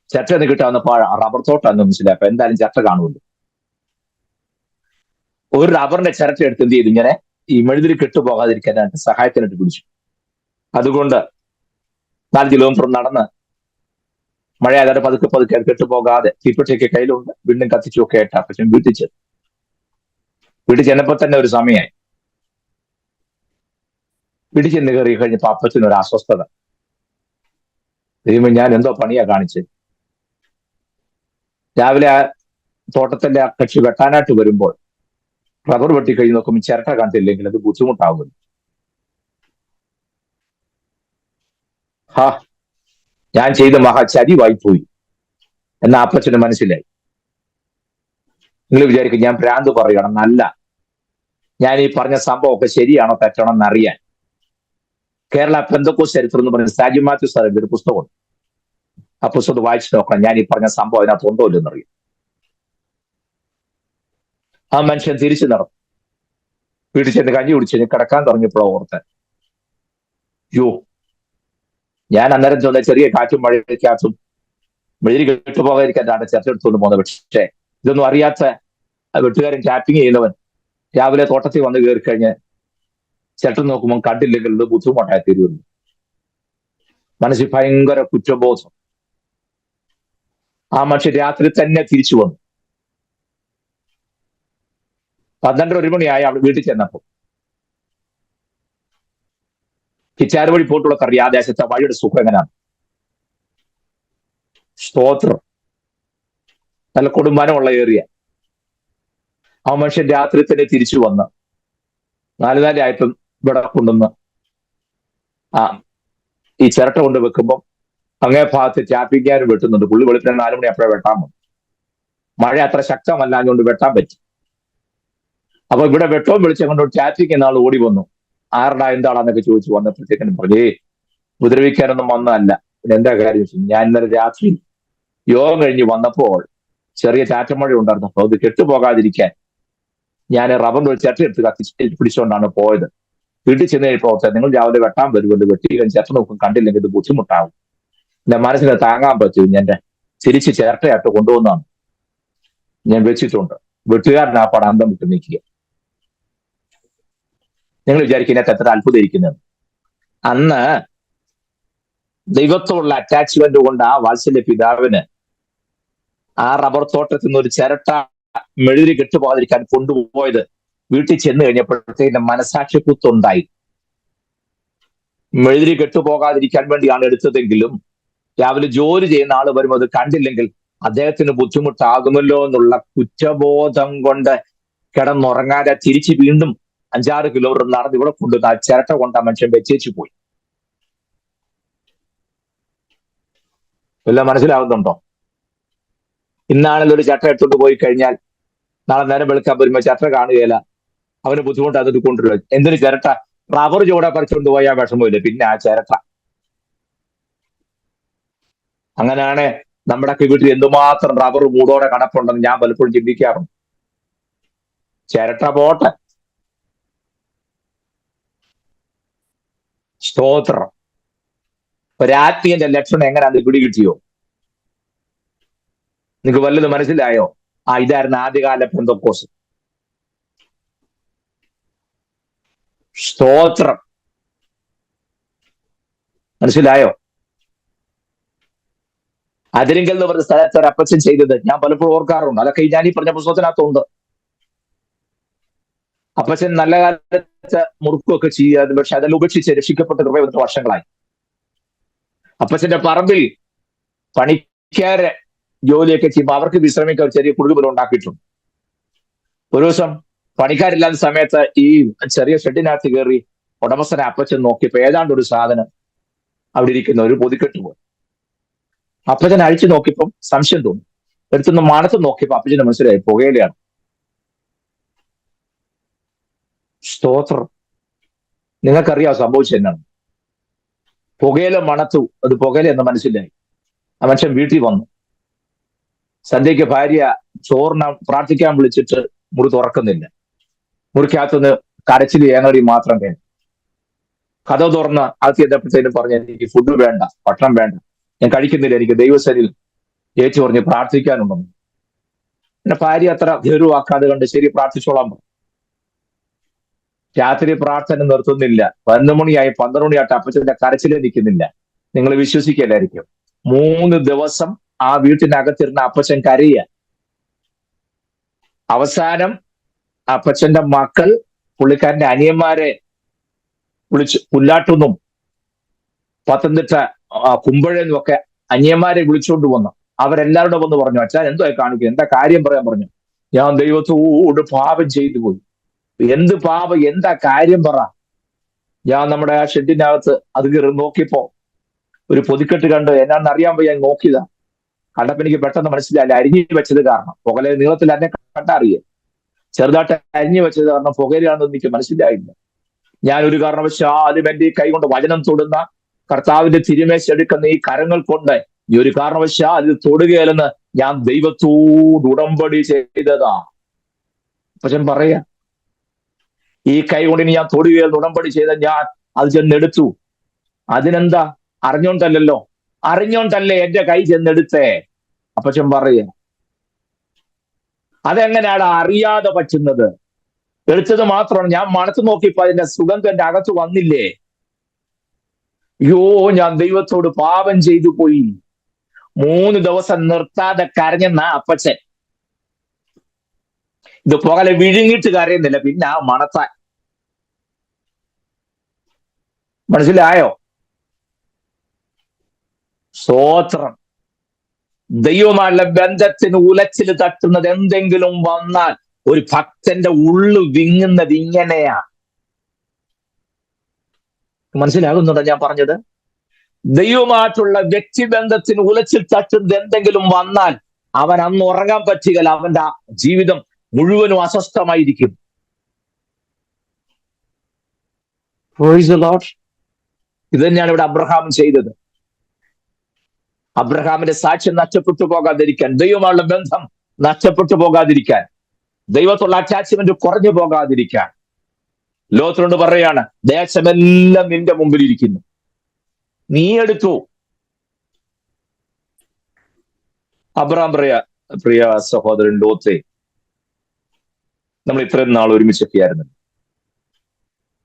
ചിരട്ട എന്ന് കിട്ടാവുന്നപ്പോ റബ്ബർ തോട്ടാന്ന് മനസ്സിലായി. അപ്പൊ എന്തായാലും ചിരട്ട കാണുമല്ലോ. ഒരു റബ്ബറിന്റെ ചിരട്ട എടുത്ത് എന്ത് ചെയ്തു, ഇങ്ങനെ ഈ മെഴുതിരി കെട്ടുപോകാതിരിക്കാനായിട്ട് സഹായത്തിനായിട്ട് പിടിച്ചു. അതുകൊണ്ട് 4 കിലോമീറ്റർ നടന്ന് മഴയാകാതെ പതുക്കെ പതുക്കെ കെട്ടുപോകാതെ തീപ്പെട്ടിയൊക്കെ കയ്യിലുണ്ട്, വീണ്ടും കത്തിച്ചുമൊക്കെ ആയിട്ട് അപ്പച്ചൻ വീട്ടിൽ ചെന്നപ്പോ തന്നെ ഒരു സമയമായി. വീട്ടിൽ ചെന്ന് കയറി കഴിഞ്ഞപ്പോ അപ്പച്ചന് ഒരു അസ്വസ്ഥത. കഴിയുമ്പോൾ ഞാൻ എന്തോ പണിയാ കാണിച്ച്. രാവിലെ ആ തോട്ടത്തിന്റെ ആ കക്ഷി വെട്ടാനായിട്ട് വരുമ്പോൾ റബ്ബർ വെട്ടി കഴിഞ്ഞ് നോക്കുമ്പോൾ ചിരട്ട കണ്ടില്ലെങ്കിൽ അത് ബുദ്ധിമുട്ടാവുന്നു. ഞാൻ ചെയ്ത മഹാചരിവായി പോയി എന്ന അപ്പച്ചന് മനസ്സിലായി. നിങ്ങൾ വിചാരിക്കും ഞാൻ ഭ്രാന്ത് പറയണം, നല്ല ഞാൻ ഈ പറഞ്ഞ സംഭവമൊക്കെ ശരിയാണോ തെറ്റാണോ എന്നറിയാൻ കേരള പെന്തക്കോസ്ത് ചരിത്രം എന്ന് പറയുന്ന സാജി മാത്യു സാറിന്റെ ഒരു പുസ്തകമുണ്ട്. ആ പുസ്തകം വായിച്ചു നോക്കണം, ഞാൻ ഈ പറഞ്ഞ സംഭവം അതിനകത്ത് ഉണ്ടോ ഇല്ലെന്നറിയാം. ആ മനുഷ്യൻ തിരിച്ചു നടന്നു. വീട്ടിൽ ചെന്ന് കഞ്ഞി കുടിച്ച് കിടക്കാൻ തുടങ്ങിയപ്പോഴോ ഓർത്ത്, ഞാൻ അന്നേരം ചെന്ന ചെറിയ കാറ്റും മഴയ്ക്കകത്തും മെഴുതിരി കെട്ടുപോകാതിരിക്കാനാണ് ചിരട്ട എടുത്തുകൊണ്ട് പോകുന്നത്. പക്ഷേ ഇതൊന്നും അറിയാത്ത വെട്ടുകാരൻ ടാപ്പിങ് ചെയ്യുന്നവൻ രാവിലെ തോട്ടത്തിൽ വന്ന് കയറി കഴിഞ്ഞ് ചിരട്ട നോക്കുമ്പോൾ കണ്ടില്ലെങ്കിൽ ഇത് ബുദ്ധിമുട്ടായി തീരുന്നു. മനസ്സിൽ ഭയങ്കര കുറ്റബോധം. ആ മനുഷ്യൻ രാത്രി തന്നെ തിരിച്ചു വന്നു. 12-1 മണിയായി അവിടെ വീട്ടിൽ ചെന്നപ്പോ കിച്ചാറ് വഴി പോയിട്ടുള്ള കറി ആ ദേശത്തെ വഴിയുടെ സുഖം എങ്ങനെയാണ്. സ്തോത്രം. നല്ല കൊടുമ്പാനമുള്ള ഏറിയ ആ മനുഷ്യൻ രാത്രി തന്നെ തിരിച്ചു വന്ന് 4 ആയിട്ടും ഇവിടെ കൊണ്ടുവന്ന് ഈ ചിരട്ട കൊണ്ട് വെക്കുമ്പോൾ അങ്ങേ ഭാഗത്ത് ടാപ്പിക്കാനും വെട്ടുന്നുണ്ട്. പുള്ളി വെളുപ്പിന് 4 മണി അപ്പോഴേ വെട്ടാൻ വന്നു. മഴ അത്ര ശക്തമല്ലാഞ്ഞുകൊണ്ട് വെട്ടാൻ പറ്റി. അപ്പൊ ഇവിടെ വെട്ടവും വെളിച്ചം കൊണ്ട് ടാപ്പിക്കുന്ന ആൾ ഓടി വന്നു. ആരുടെ എന്താണെന്നൊക്കെ ചോദിച്ചു വന്നപ്പോഴത്തേക്കും പറഞ്ഞേ ഉപദ്രവിക്കാനൊന്നും വന്നതല്ല. പിന്നെ എന്താ കാര്യം? ഞാൻ ഇന്നലെ രാത്രി യോഗം കഴിഞ്ഞ് വന്നപ്പോൾ ചെറിയ ചാറ്റമഴ ഉണ്ടായിരുന്നു. അപ്പൊ അത് കെട്ടുപോകാതിരിക്കാൻ ഞാൻ റബ്ബർ ചിരട്ട എടുത്ത് കത്തിച്ച് പിടിച്ചുകൊണ്ടാണ് പോയത്. വീട്ടിൽ ചെന്ന് കഴിയുമ്പോൾ നിങ്ങൾ രാവിലെ വെട്ടാൻ വരുമല്ലോ, വെട്ടി ചിരട്ട നോക്കും കണ്ടില്ലെങ്കിൽ ഇത് ബുദ്ധിമുട്ടാവും. എന്റെ മനസ്സിന് താങ്ങാൻ പറ്റും. ഞാൻ തിരിച്ച് ചിരട്ടയായിട്ട് കൊണ്ടുവന്നാണ് ഞാൻ വെച്ചിട്ടുണ്ട്. വെട്ടുകാരൻ ആ പടം അന്തം വിട്ട് നിൽക്കുക. നിങ്ങൾ വിചാരിക്കുന്നതിനകത്ത് എത്ര അത്ഭുതം ഇരിക്കുന്നത്. അന്ന് ദൈവത്തോടുള്ള അറ്റാച്ച്മെന്റ് കൊണ്ട് ആ വാത്സല്യ പിതാവിന് ആ റബ്ബർ തോട്ടത്തിൽ നിന്ന് ഒരു ചിരട്ട മെഴുതിരി കെട്ടുപോകാതിരിക്കാൻ കൊണ്ടുപോയത് വീട്ടിൽ ചെന്ന് കഴിഞ്ഞപ്പോഴത്തേക്ക് മനസാക്ഷി കുത്തുണ്ടായി. മെഴുതിരി കെട്ടുപോകാതിരിക്കാൻ വേണ്ടിയാണ് എടുത്തതെങ്കിലും രാവിലെ ജോലി ചെയ്യുന്ന ആള് വരുമ്പോൾ അത് കണ്ടില്ലെങ്കിൽ അദ്ദേഹത്തിന് ബുദ്ധിമുട്ടാകുമല്ലോ എന്നുള്ള കുറ്റബോധം കൊണ്ട് കിടന്നുറങ്ങാതെ തിരിച്ച് വീണ്ടും 5-6 കിലോമീറ്റർ നടന്ന് ഇവിടെ കൊണ്ടുവന്ന് ആ ചിരട്ട കൊണ്ട് ആ മനുഷ്യൻ വെച്ചേച്ചു പോയി. എല്ലാം മനസ്സിലാവുന്നുണ്ടോ? ഇന്നാണെങ്കിൽ ഒരു ചിരട്ട എടുത്തോണ്ട് പോയി കഴിഞ്ഞാൽ നാളെ നേരം വെളുക്കാൻ വരുമ്പോൾ ചിരട്ട കാണുകയില്ല. അവന് ബുദ്ധിമുട്ട് അതിട്ട് കൊണ്ടുവരിക. എന്തിനു ചിരട്ട? റബ്ബർ ചൂടെ പറിച്ചുകൊണ്ട് പോയാൽ വിഷമമില്ല, പിന്നെ ആ ചിരട്ട. അങ്ങനെയാണ് നമ്മുടെയൊക്കെ വീട്ടിൽ എന്തുമാത്രം റബ്ബർ മൂടോടെ കടപ്പുണ്ടെന്ന് ഞാൻ പലപ്പോഴും ചിന്തിക്കാറുണ്ട്. ചിരട്ട പോട്ടെ. സ്തോത്രം. ഒരാത്മീയന്റെ ലക്ഷണം എങ്ങനെയാന്ന് പിടി കിട്ടിയോ? നിങ്ങൾക്ക് വല്ലതും മനസ്സിലായോ? ഇതായിരുന്നു ആദ്യകാല പെന്തക്കോസ്ത്. സ്തോത്രം. മനസ്സിലായോ? അതിരിങ്കൽ എന്ന് പറഞ്ഞ സ്ഥലത്ത് ഒരു അപ്പച്ചൻ ചെയ്തത് ഞാൻ പലപ്പോഴും ഓർക്കാറുണ്ട്. അതൊക്കെ ഞാൻ ഈ പറഞ്ഞ പുസ്തകത്തിനകത്തുണ്ട്. അപ്പച്ചൻ നല്ല കാലത്ത് മുറുക്കുമൊക്കെ ചെയ്യാതെ, പക്ഷെ അതെല്ലാം ഉപേക്ഷിച്ച് രക്ഷിക്കപ്പെട്ട് കുറേ വർഷങ്ങളായി. അപ്പച്ചന്റെ പറമ്പിൽ പണിക്കാരെ ജോലിയൊക്കെ ചെയ്യുമ്പോൾ അവർക്ക് വിശ്രമിക്കാൻ ഒരു ചെറിയ കുടുകുപോലെ ഉണ്ടാക്കിയിട്ടുണ്ട്. ഒരു ദിവസം പണിക്കാരില്ലാത്ത സമയത്ത് ഈ ചെറിയ ഷെഡിനകത്ത് കയറി ഉടമസ്ഥനെ അപ്പച്ചൻ നോക്കിയപ്പോ ഏതാണ്ട് ഒരു സാധനം അവിടെ ഇരിക്കുന്ന ഒരു പൊതിക്കെട്ട് പോയി. അപ്പച്ചൻ അഴിച്ചു നോക്കിയപ്പം സംശയം തോന്നി. എടുത്തുനിന്ന് മണത്ത് നോക്കിയപ്പോ അപ്പച്ചന് മനസ്സിലായി പുകയിലയാണ്. സ്തോത്രം. നിങ്ങൾക്കറിയാം സംഭവിച്ചത് എന്നാണ്? പുകയില മണത്തു, അത് പുകയില എന്ന് മനസ്സിലായി. ആ മനുഷ്യൻ വീട്ടിൽ വന്നു. സന്ധ്യയ്ക്ക് ഭാര്യ ചോറിന് പ്രാർത്ഥിക്കാൻ വിളിച്ചിട്ട് മുറി തുറക്കുന്നില്ല. മുറിക്കകത്തുനിന്ന് കരച്ചിൽ ഏങ്ങടി മാത്രം കേട്ടു. കഥ തുറന്ന് അകത്ത് ചെന്നപ്പോഴത്തേനും പറഞ്ഞു, എനിക്ക് ഫുഡ് വേണ്ട, ഭക്ഷണം വേണ്ട, ഞാൻ കഴിക്കുന്നില്ല, എനിക്ക് ദൈവസനിൽ ചേച്ചി പറഞ്ഞ് പ്രാർത്ഥിക്കാനുണ്ടെന്ന്. പിന്നെ ഭാര്യ അത്ര ഗൗരവാക്കാതെ കണ്ട് ശരി പ്രാർത്ഥിച്ചോളാം പറഞ്ഞു. രാത്രി പ്രാർത്ഥന നിർത്തുന്നില്ല. 11 മണിയായി, 12 മണിയായിട്ട് അപ്പച്ചന്റെ കരച്ചിൽ നിൽക്കുന്നില്ല. നിങ്ങൾ വിശ്വസിക്കല്ലായിരിക്കും, 3 ദിവസം ആ വീട്ടിനകത്തിരുന്ന അപ്പച്ചൻ കരയുക. അവസാനം അപ്പച്ചന്റെ മക്കൾ പുള്ളിക്കാരന്റെ അനിയന്മാരെ വിളിച്ചു, പുല്ലാട്ടുന്നും പത്തനംതിട്ട കുമ്പഴെന്നും ഒക്കെ അനിയന്മാരെ വിളിച്ചുകൊണ്ട് വന്നു. അവരെല്ലാവരുടെ വന്ന് പറഞ്ഞു, അച്ഛൻ എന്തോ കാണിക്കുക, എന്താ കാര്യം പറയാൻ പറഞ്ഞു. ഞാൻ ദൈവത്തോട് പാപം ചെയ്തു പോയി. എന്ത് പാപം, എന്താ കാര്യം പറ. ഞാൻ നമ്മുടെ ആ ഷെഡിനകത്ത് അത് കയറി നോക്കിയപ്പോ ഒരു പൊതിക്കെട്ട് കണ്ട്, എന്നാന്ന് അറിയാൻ പോയി ഞാൻ നോക്കിയതാ. കണ്ടപ്പോ എനിക്ക് പെട്ടെന്ന് മനസ്സിലായില്ല, അരിഞ്ഞു വെച്ചത് കാരണം. പുകയില നീളത്തിൽ എന്നെ കണ്ടറിയേ, ചെറുതായിട്ട് അരിഞ്ഞു വെച്ചത് കാരണം പുകയിലാണെന്ന് എനിക്ക് മനസ്സിലായില്ല. ഞാൻ ഒരു കാരണവശാലും എന്റെ ഈ കൈ കൊണ്ട് വചനം തൊടുന്ന കർത്താവിന്റെ തിരുമേശ എടുക്കുന്ന ഈ കരങ്ങൾ കൊണ്ട് ഈ ഒരു കാരണവശാലും ഇത് തൊടുകയല്ലെന്ന് ഞാൻ ദൈവത്തോട് ഉടമ്പടി ചെയ്തതാ. പക്ഷെ പറയാ, ഈ കൈ കൊണ്ട് ഇനി ഞാൻ തൊടുകയെന്ന് ഉടമ്പടി ചെയ്ത ഞാൻ അത് ചെന്നെടുത്തു. അതിനെന്താ, അറിഞ്ഞോണ്ടല്ലോ, അറിഞ്ഞോണ്ടല്ലേ എന്റെ കൈ ചെന്നെടുത്തേ. അപ്പച്ചൻ പറയാ, അതെങ്ങനെയാണ് അറിയാതെ പറ്റുന്നത്? എടുത്തത് മാത്രമാണ്. ഞാൻ മണത്ത് നോക്കിയപ്പോ അതിന്റെ സുഗന്ധം എന്റെ അകത്ത് വന്നില്ലേ. അയ്യോ, ഞാൻ ദൈവത്തോട് പാപം ചെയ്തു പോയി. 3 ദിവസം നിർത്താതെ കരഞ്ഞെന്ന അപ്പച്ചൻ. ഇത് പുകയില വിഴുങ്ങിട്ട് കരയുന്നില്ല, പിന്നെ ആ മണത്താൻ. മനസ്സിലായോ? സ്തോത്രം. ദൈവമായുള്ള ബന്ധത്തിന് ഉലച്ചിൽ തട്ടുന്നത് എന്തെങ്കിലും വന്നാൽ ഒരു ഭക്തന്റെ ഉള്ളു വിങ്ങുന്നത് ഇങ്ങനെയാ. മനസ്സിലാകുന്നുണ്ടോ ഞാൻ പറഞ്ഞത്? ദൈവമായിട്ടുള്ള വ്യക്തിബന്ധത്തിന് ഉലച്ചിൽ തട്ടുന്നത് എന്തെങ്കിലും വന്നാൽ അവൻ അന്ന് ഉറങ്ങാൻ പറ്റുകയില്ല. അവന്റെ ജീവിതം മുഴുവനും അസ്വസ്ഥമായിരിക്കും. Praise the Lord. ഇത് തന്നെയാണ് ഇവിടെ അബ്രഹാം ചെയ്തത്. അബ്രഹാമിന്റെ സാക്ഷ്യം നഷ്ടപ്പെട്ടു പോകാതിരിക്കാൻ, ദൈവമായുള്ള ബന്ധം നഷ്ടപ്പെട്ടു പോകാതിരിക്കാൻ, ദൈവത്തുള്ള അറ്റാച്ച്മെന്റ് കുറഞ്ഞു പോകാതിരിക്കാൻ ലോത്തിനോട് പറയാണ്, ദേശമെല്ലാം നിന്റെ മുമ്പിൽ ഇരിക്കുന്നു, നീ എടുത്തു. അബ്രഹാം പറയാ, പ്രിയ സഹോദരൻ ലോത്തേ, നമ്മൾ ഇത്രയും നാൾ ഒരുമിച്ചൊക്കെ ആയിരുന്നു.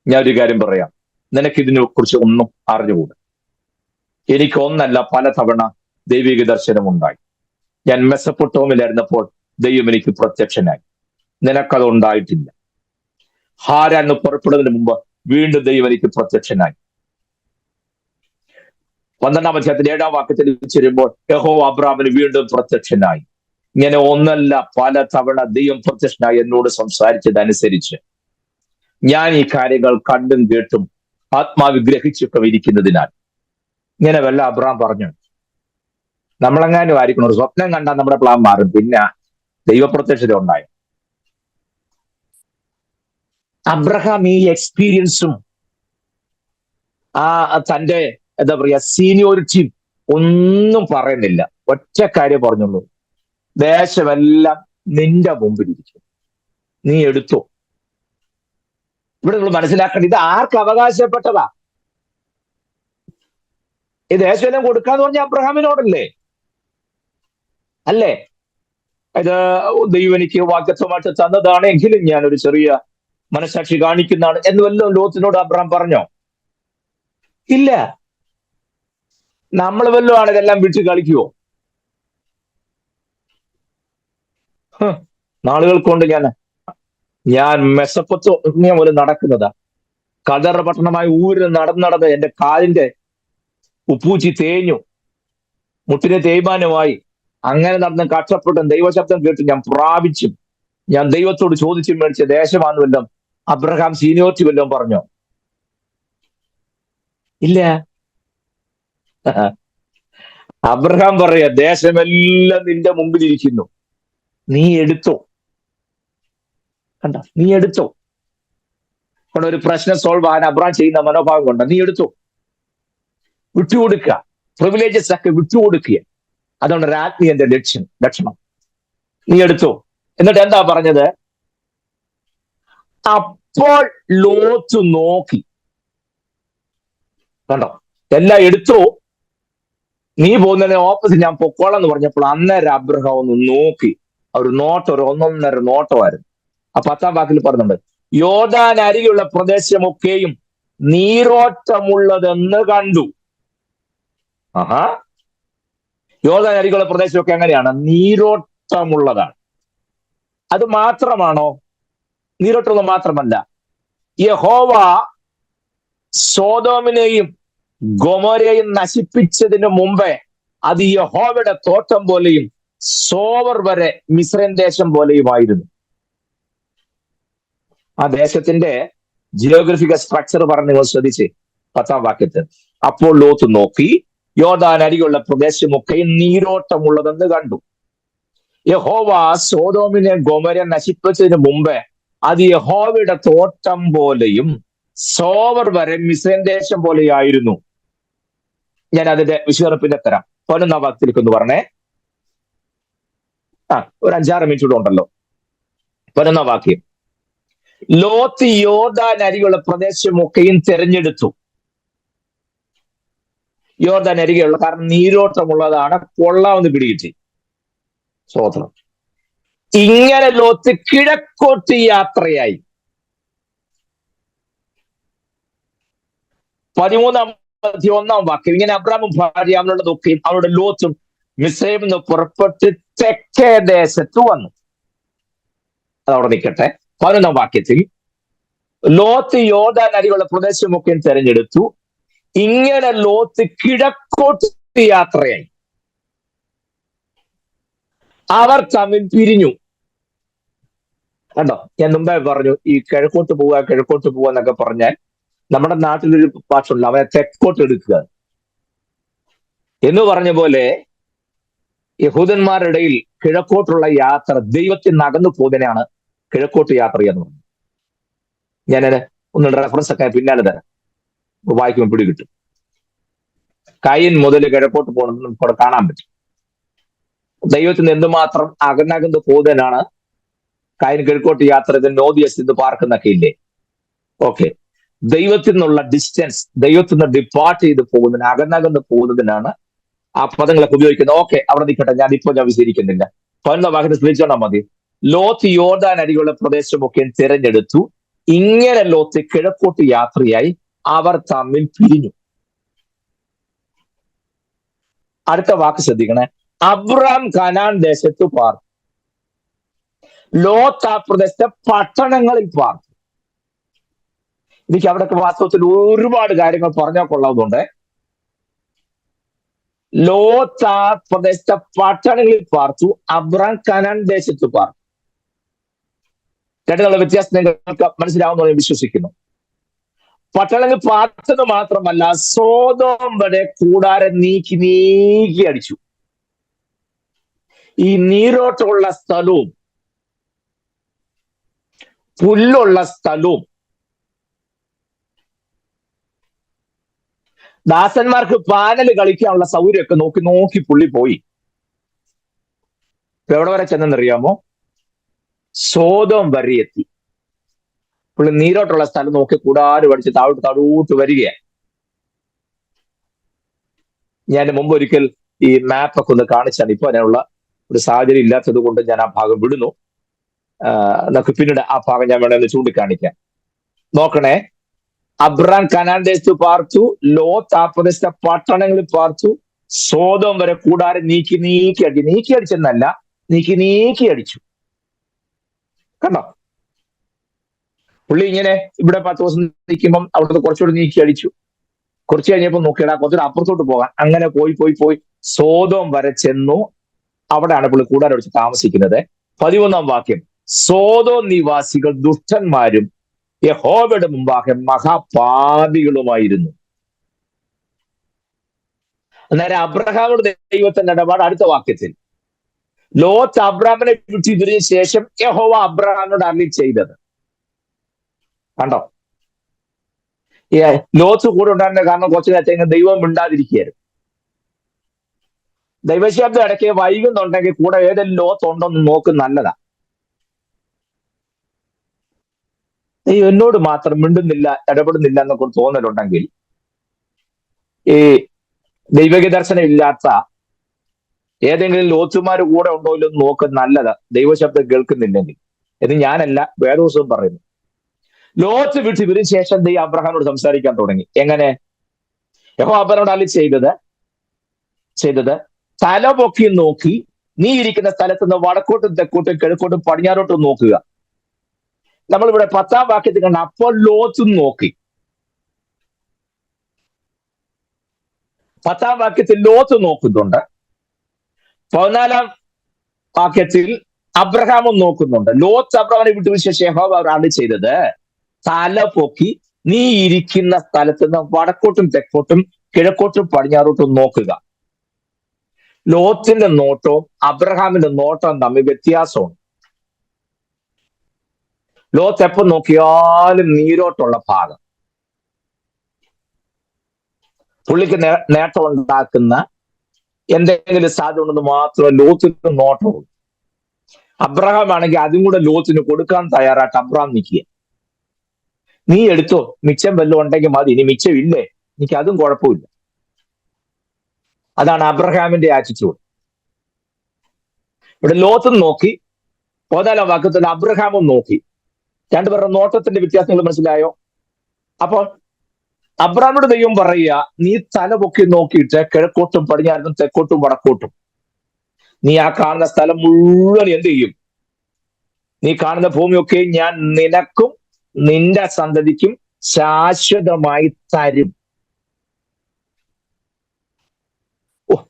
ഞാൻ ഒരു കാര്യം പറയാം, നിനക്കിതിനെ കുറിച്ച് ഒന്നും അറിഞ്ഞുകൂടാ. എനിക്ക് ഒന്നല്ല പല തവണ ദൈവിക ദർശനം ഉണ്ടായി. ഞാൻ മെസപ്പൊട്ടോമിലായിരുന്നപ്പോൾ ദൈവം എനിക്ക് പ്രത്യക്ഷനായി. നിനക്കത് ഉണ്ടായിട്ടില്ല. ഹാരാന് പുറപ്പെടുന്നതിന് മുമ്പ് വീണ്ടും ദൈവം എനിക്ക് പ്രത്യക്ഷനായി. 12-ാം അധ്യായത്തിൽ 7-ാം വാക്യത്തിൽ ചേരുമ്പോൾ യഹോവ അബ്രാമിന് വീണ്ടും പ്രത്യക്ഷനായി. ഇങ്ങനെ ഒന്നല്ല പല തവണ ദൈവം പ്രത്യക്ഷനായി എന്നോട് സംസാരിച്ചതനുസരിച്ച് ഞാൻ ഈ കാര്യങ്ങൾ കണ്ടും കേട്ടും ആത്മാവ് ഗ്രഹിച്ചൊക്കെ ഇരിക്കുന്നതിനാൽ ഇങ്ങനെ വല്ല അബ്രഹാം പറഞ്ഞു. നമ്മളെങ്ങാനും ആയിരിക്കണം, ഒരു സ്വപ്നം കണ്ടാൽ നമ്മുടെ പ്ലാൻ മാറും. പിന്നെ ദൈവപ്രത്യക്ഷത ഉണ്ടായി. അബ്രഹാം ഈ എക്സ്പീരിയൻസും തന്റെ എന്താ പറയാ സീനിയോറിറ്റിയും ഒന്നും പറയുന്നില്ല. ഒറ്റ കാര്യം പറഞ്ഞുള്ളൂ, ദേശമെല്ലാം നിന്റെ മുമ്പിലിരിക്കും, നീ എടുത്തോ. ഇവിടെ നിങ്ങൾ മനസ്സിലാക്കേണ്ടത്, ഇത് ആർക്ക് അവകാശപ്പെട്ടതാ? ഈ ദേശമെല്ലാം കൊടുക്കാന്ന് പറഞ്ഞ അബ്രഹാമിനോടല്ലേ? അല്ലേ? ഇത് ദൈവം എനിക്ക് വാഗ്ദത്തമായിട്ട് തന്നതാണ്, എങ്കിലും ഞാനൊരു ചെറിയ മനസാക്ഷി കാണിക്കുന്നതാണ് എന്ന് വല്ലതും ലോത്തിനോട് അബ്രഹാം പറഞ്ഞോ? ഇല്ല. നമ്മൾ വല്ലതും ആണ് ഇതെല്ലാം വിളിച്ച് കളിക്കുവോ? നാളുകൾ കൊണ്ട് ഞാൻ മെസപ്പൊത്തോമിയ മുതൽ നടക്കുന്നതാ. കദർ പട്ടണമായ ഊരിൽ നടന്നത് എന്റെ കാലിന്റെ ഉപ്പൂച്ചി തേഞ്ഞു, മുട്ടിനെ തേയ്മാനമായി. അങ്ങനെ നടന്ന് കഷ്ടപ്പെട്ടും ദൈവശബ്ദം കേട്ട് ഞാൻ പ്രാപിച്ചും ഞാൻ ദൈവത്തോട് ചോദിച്ചും മേടിച്ച ദേശമാണെന്ന് വല്ലതും അബ്രഹാം സീനിയോറിറ്റി വല്ലതും പറഞ്ഞോ? ഇല്ല. അബ്രഹാം പറയാ, ദേശമെല്ലാം നിന്റെ മുമ്പിൽ ഇരിക്കുന്നു, നീ എടുത്തോ. കണ്ട, നീ എടുത്തോ. അവിടെ ഒരു പ്രശ്നം സോൾവ് ആകാൻ അബ്രാം ചെയ്യുന്ന മനോഭാവം കൊണ്ട് നീ എടുത്തു, വിട്ടുകൊടുക്കുക, പ്രിവിലേജസ് ഒക്കെ വിട്ടുകൊടുക്കുക. അതുകൊണ്ട് ഒരു ആത്മീയന്റെ ലക്ഷണം. നീ എടുത്തു. എന്നിട്ട് എന്താ പറഞ്ഞത്? അപ്പോൾ ലോത്ത് നോക്കി. കണ്ടോ, എല്ലാം എടുത്തു, നീ പോകുന്നതിന് ഓപ്പോസിറ്റ് ഞാൻ പൊക്കോളാം എന്ന് പറഞ്ഞപ്പോൾ അന്നേരം അബ്രഹാം ഒന്ന് നോക്കി. ഒരു നോട്ടം, ഒരു ഒന്നൊന്നര നോട്ടമായിരുന്നു. ആ 10-ാം വാക്കിൽ പറയുന്നുണ്ട്, യോർദാൻ അരികെയുള്ള പ്രദേശമൊക്കെയും നീരോട്ടമുള്ളതെന്ന് കണ്ടു. ആഹാ, യോർദാൻ അരികെയുള്ള പ്രദേശമൊക്കെ എങ്ങനെയാണ്? നീരോട്ടമുള്ളതാണ്. അത് മാത്രമാണോ? നീരോട്ടമുള്ളത് മാത്രമല്ല, യഹോവ സോദോമിനെയും ഗൊമോരയെയും നശിപ്പിച്ചതിന് മുമ്പേ അത് യഹോവയുടെ തോട്ടം പോലെയും സോവർ വരെ മിസ്രൈം ദേശം പോലെയുമായിരുന്നു. ആ ദേശത്തിന്റെ ജിയോഗ്രഫിക്കൽ സ്ട്രക്ചർ പറഞ്ഞ് നിങ്ങൾ ശ്രദ്ധിച്ച് 10-ാം വാക്യത്തിൽ, അപ്പോൾ ലോത്ത് നോക്കി, യോർദാൻ അരികെയുള്ള പ്രദേശമൊക്കെയും നീരോട്ടമുള്ളതെന്ന് കണ്ടു. യഹോവ സോദോമിനെ ഗൊമോരയെ നശിപ്പിച്ചതിന് മുമ്പേ അത് യഹോവയുടെ തോട്ടം പോലെയും സോവർ വരെ മിസ്രൈം ദേശം പോലെയായിരുന്നു. ഞാൻ അതിന്റെ വിശദീകരണത്തിന്റെ തരാം. 11-ാം വാക്യത്തിലേക്ക് ഒന്ന് പറഞ്ഞേ. ഒരു 5-6 മിനിറ്റ് കൂടെ ഉണ്ടല്ലോ. 11-ാം വാക്യം, ലോത്ത് യോർദാൻ അരികെയുള്ള പ്രദേശമൊക്കെയും തെരഞ്ഞെടുത്തു. യോർദാൻ അരികെയുള്ള, കാരണം നീരോട്ടമുള്ളതാണ്, കൊള്ളാമെന്ന് പിടികിട്ടി. സ്തോത്രം. ഇങ്ങനെ ലോത്ത് കിഴക്കോട്ട് യാത്രയായി. 13-ാം വാക്യം, ഇങ്ങനെ അബ്രാമും ഭാര്യ അവളുള്ളതൊക്കെയും അവളുടെ ലോത്തും മിസ്രൈമിൽ നിന്ന് പുറപ്പെട്ട് തെക്കേ ദേശത്ത് വന്നു. അതവിടെ നിൽക്കട്ടെ. 11-ാം വാക്യത്തിൽ, ലോത്ത് യോർദാൻ അരികെയുള്ള പ്രദേശമൊക്കെയും തെരഞ്ഞെടുത്തു. ഇങ്ങനെ ലോത്ത് കിഴക്കോട്ട് യാത്രയായി. അവർ തമ്മിൽ പിരിഞ്ഞു. കണ്ടോ, ഞാൻ മുമ്പേ പറഞ്ഞു, ഈ കിഴക്കോട്ട് പോവുക എന്നൊക്കെ പറഞ്ഞാൽ നമ്മുടെ നാട്ടിലൊരു ഭാഷയുണ്ട്, അവനെ തെക്കോട്ട് എടുക്കുക എന്ന് പറഞ്ഞ പോലെ യഹൂദന്മാരുടെ ഇടയിൽ കിഴക്കോട്ടുള്ള യാത്ര ദൈവത്തിൽ നിന്ന് അകന്നു പോകുന്നതിനാണ് കിഴക്കോട്ട് യാത്ര എന്ന് പറയുന്നത്. ഞാൻ ഒന്ന് റെഫറൻസ് ഒക്കെ പിന്നാലെ തരാം, വായിക്കുമ്പോൾ പിടി കിട്ടും. കയീൻ മുതൽ കിഴക്കോട്ട് പോകുന്നത് നമുക്ക് അവിടെ കാണാൻ പറ്റും. ദൈവത്തിൽ നിന്ന് എന്തുമാത്രം അകന്നകന്ന് പോകുന്നതിനാണ് കയീൻ കിഴക്കോട്ട് യാത്ര ചെയ്ത് നോദിയസ് ഇത് പാർക്കുന്നൊക്കെ ഇല്ലേ. ഓക്കെ, ദൈവത്തിൽ നിന്നുള്ള ഡിസ്റ്റൻസ്, ദൈവത്തിൽ നിന്ന് ഡിപ്പാർട്ട് ചെയ്ത് പോകുന്നതിന്, അകന്നകന്ന് പോകുന്നതിനാണ് ആ പദങ്ങളൊക്കെ ഉപയോഗിക്കുന്നത്. ഓക്കെ, അവിടെ നിൽക്കട്ടെ, ഞാൻ വിശദീകരിക്കുന്നില്ല. 11-ാം വാക്യത്തിൽ ശ്രദ്ധിച്ചോണ്ടാൽ മതി. ലോത്ത് യോർദാൻ അരികെയുള്ള പ്രദേശമൊക്കെ തിരഞ്ഞെടുത്തു. ഇങ്ങനെ ലോത്ത് കിഴക്കോട്ട് യാത്രയായി. അവർ തമ്മിൽ പിരിഞ്ഞു. അടുത്ത വാക്ക് ശ്രദ്ധിക്കണേ. അബ്രാം കനാൻ ദേശത്ത് പാർത്തു. ലോത്ത് ആ പ്രദേശത്തെ പട്ടണങ്ങളിൽ പാർത്തു. എനിക്ക് അവിടെയൊക്കെ വാസ്തവത്തിൽ ഒരുപാട് കാര്യങ്ങൾ പറഞ്ഞാൽ കൊള്ളാവുന്നുണ്ട്. ലോത്ത് ആ പ്രദേശത്തെ പട്ടണങ്ങളിൽ പാർത്തു. അബ്രാം കനാൻ ദേശത്ത് പാർത്തു. രണ്ടുള്ള വ്യത്യാസം നിങ്ങൾക്ക് മനസ്സിലാവുമെന്ന് ഞാൻ വിശ്വസിക്കുന്നു. പട്ടണങ്ങൾ പാർത്തത് മാത്രമല്ല, സോദോം വരെ കൂടാരം നീക്കി അടിച്ചു. ഈ നീരോട്ടമുള്ള സ്ഥലവും പുല്ലുള്ള സ്ഥലവും ദാസന്മാർക്ക് പാനൽ കളിക്കാനുള്ള സൗകര്യമൊക്കെ നോക്കി പുള്ളി പോയി. എവിടെ വരെ ചെന്നെന്നറിയാമോ? സോദോം വരെ എത്തി. പുള്ളി നീരോട്ടുള്ള സ്ഥലം നോക്കി കൂടാരം അടിച്ച് താഴോട്ട് വരികയാണ്. ഞാൻ മുമ്പ് ഒരിക്കൽ ഈ മാപ്പൊക്കെ ഒന്ന് കാണിച്ചാണ്. ഇപ്പൊ അതിനുള്ള ഒരു സാഹചര്യം ഇല്ലാത്തത് കൊണ്ട് ഞാൻ ആ ഭാഗം വിടുന്നു. നമുക്ക് പിന്നീട് ആ ഭാഗം ഞാൻ വേണമെന്ന് ചൂണ്ടിക്കാണിക്കാം. നോക്കണേ, അബ്രാം കനാൻ ദേശത്ത് പാർത്തു. ലോത്ത് ആ പ്രദേശത്തെ പട്ടണങ്ങളിൽ പാർത്തു. സോദോം വരെ കൂടാരം നീക്കി അടിച്ചെന്നല്ല, നീക്കി അടിച്ചു. കണ്ടോ, പുള്ളി ഇങ്ങനെ ഇവിടെ 10 ദിവസം നിൽക്കുമ്പം അവിടുന്ന് കുറച്ചുകൂടി നീക്കി അടിച്ചു. കുറച്ച് കഴിഞ്ഞപ്പോൾ നോക്കിയടാ കുറച്ചുകൂടെ അപ്പുറത്തോട്ട് പോകാൻ. അങ്ങനെ പോയി സോദോം വരെ ചെന്നു. അവിടെയാണ് പുള്ളി കൂടാരം അടിച്ച് താമസിക്കുന്നത്. 11-ാം വാക്യം, സോദോം നിവാസികൾ ദുഷ്ടന്മാരും യഹോവയുടെ മുമ്പാകെ മഹാപാപികളുമായിരുന്നു. അന്നേരം അബ്രഹാമോട് ദൈവത്തിന്റെ ഇടപാട് അടുത്ത വാക്യത്തിൽ, ലോത്ത് അബ്രാമിനെ വിട്ടിതിനു ശേഷം യഹോവ അബ്രഹാമിനോട് അരുളി ചെയ്തത്. കണ്ടോ, ലോത്ത് കൂടെ ഉണ്ടായിരുന്ന കാരണം കുറച്ച് നേരത്തെ ദൈവം മിണ്ടാതിരിക്കുകയായിരുന്നു. ദൈവശബ്ദം ഇടയ്ക്ക് വൈകുന്നുണ്ടെങ്കിൽ കൂടെ ഏതെങ്കിലും ലോത്ത് ഉണ്ടോന്ന് നോക്കും, നല്ലതാ. ദൈവം എന്നോട് മാത്രം മിണ്ടുന്നില്ല, ഇടപെടുന്നില്ല എന്നൊക്കെ തോന്നലുണ്ടെങ്കിൽ, ഈ ദൈവിക ദർശനം ഇല്ലാത്ത ഏതെങ്കിലും ലോത്തുമാർ കൂടെ ഉണ്ടോ ഇല്ലെന്ന് നോക്കും, നല്ലതാ. ദൈവശബ്ദം കേൾക്കുന്നില്ലെങ്കിൽ. ഇത് ഞാനല്ല, വേദോസവും പറയുന്നു. ലോത്ത് വിട്ട് ഇവരിന് ശേഷം ദൈവം അബ്രഹാമിനോട് സംസാരിക്കാൻ തുടങ്ങി. എങ്ങനെ? യഹോവ അബ്രഹാമിനോട് അരുളി ചെയ്തത് തല പൊക്കി നോക്കി നീ ഇരിക്കുന്ന സ്ഥലത്ത് നിന്ന് വടക്കോട്ടും തെക്കോട്ടും കിഴക്കോട്ടും പടിഞ്ഞാറോട്ടും നോക്കുക. നമ്മളിവിടെ 10-ാം വാക്യത്തിൽ കണ്ട അപ്പോൾ ലോത്തും നോക്കി. 10-ാം വാക്യത്തിൽ ലോത്ത് നോക്കുന്നുണ്ട്. 14-ാം വാക്യത്തിൽ അബ്രഹാമും നോക്കുന്നുണ്ട്. ലോത്ത് അബ്രഹാമിനെ വിട്ടുവിശേഷം യഹോവ അരുളി ചെയ്തത് തല പൊക്കി നീ ഇരിക്കുന്ന സ്ഥലത്ത് നിന്ന് വടക്കോട്ടും തെക്കോട്ടും കിഴക്കോട്ടും പടിഞ്ഞാറോട്ടും നോക്കുക. ലോത്തിന്റെ നോട്ടവും അബ്രഹാമിന്റെ നോട്ടവും തമ്മിൽ വ്യത്യാസമുണ്ട്. ലോത്ത് എപ്പം നോക്കിയാലും നീരോട്ടുള്ള ഭാഗം, പുള്ളിക്ക് നേട്ടം ഉണ്ടാക്കുന്ന എന്തെങ്കിലും സാധ്യത ഉണ്ടെന്ന് മാത്രമേ ലോത്തിന് നോട്ടമുള്ളൂ. അബ്രഹാം ആണെങ്കിൽ അതും കൂടെ ലോത്തിന് കൊടുക്കാൻ തയ്യാറായിട്ട് അബ്രഹാം നിൽക്കുക. നീ എടുത്തോ, മിച്ചം വല്ലതും ഉണ്ടെങ്കിൽ മതി, ഇനി മിച്ചം ഇല്ലേ എനിക്ക് അതും കുഴപ്പമില്ല. അതാണ് അബ്രഹാമിന്റെ ആറ്റിറ്റ്യൂഡ്. ഇവിടെ ലോത്തും നോക്കി, 14-ാം വാക്യത്തിൽ അബ്രഹാമും നോക്കി. രണ്ടുപേരുടെ നോട്ടത്തിന്റെ വ്യത്യാസം നിങ്ങൾ മനസ്സിലായോ? അപ്പോൾ അബ്രഹാമിനോട് ദൈവം പറയുക, നീ തല പൊക്കി നോക്കിയിട്ട് കിഴക്കോട്ടും പടിഞ്ഞാറും തെക്കോട്ടും വടക്കോട്ടും നീ ആ കാണുന്ന സ്ഥലം മുഴുവൻ എന്ത് ചെയ്യും? നീ കാണുന്ന ഭൂമിയൊക്കെ ഞാൻ നിനക്കും നിന്റെ സന്തതിക്കും ശാശ്വതമായി തരും.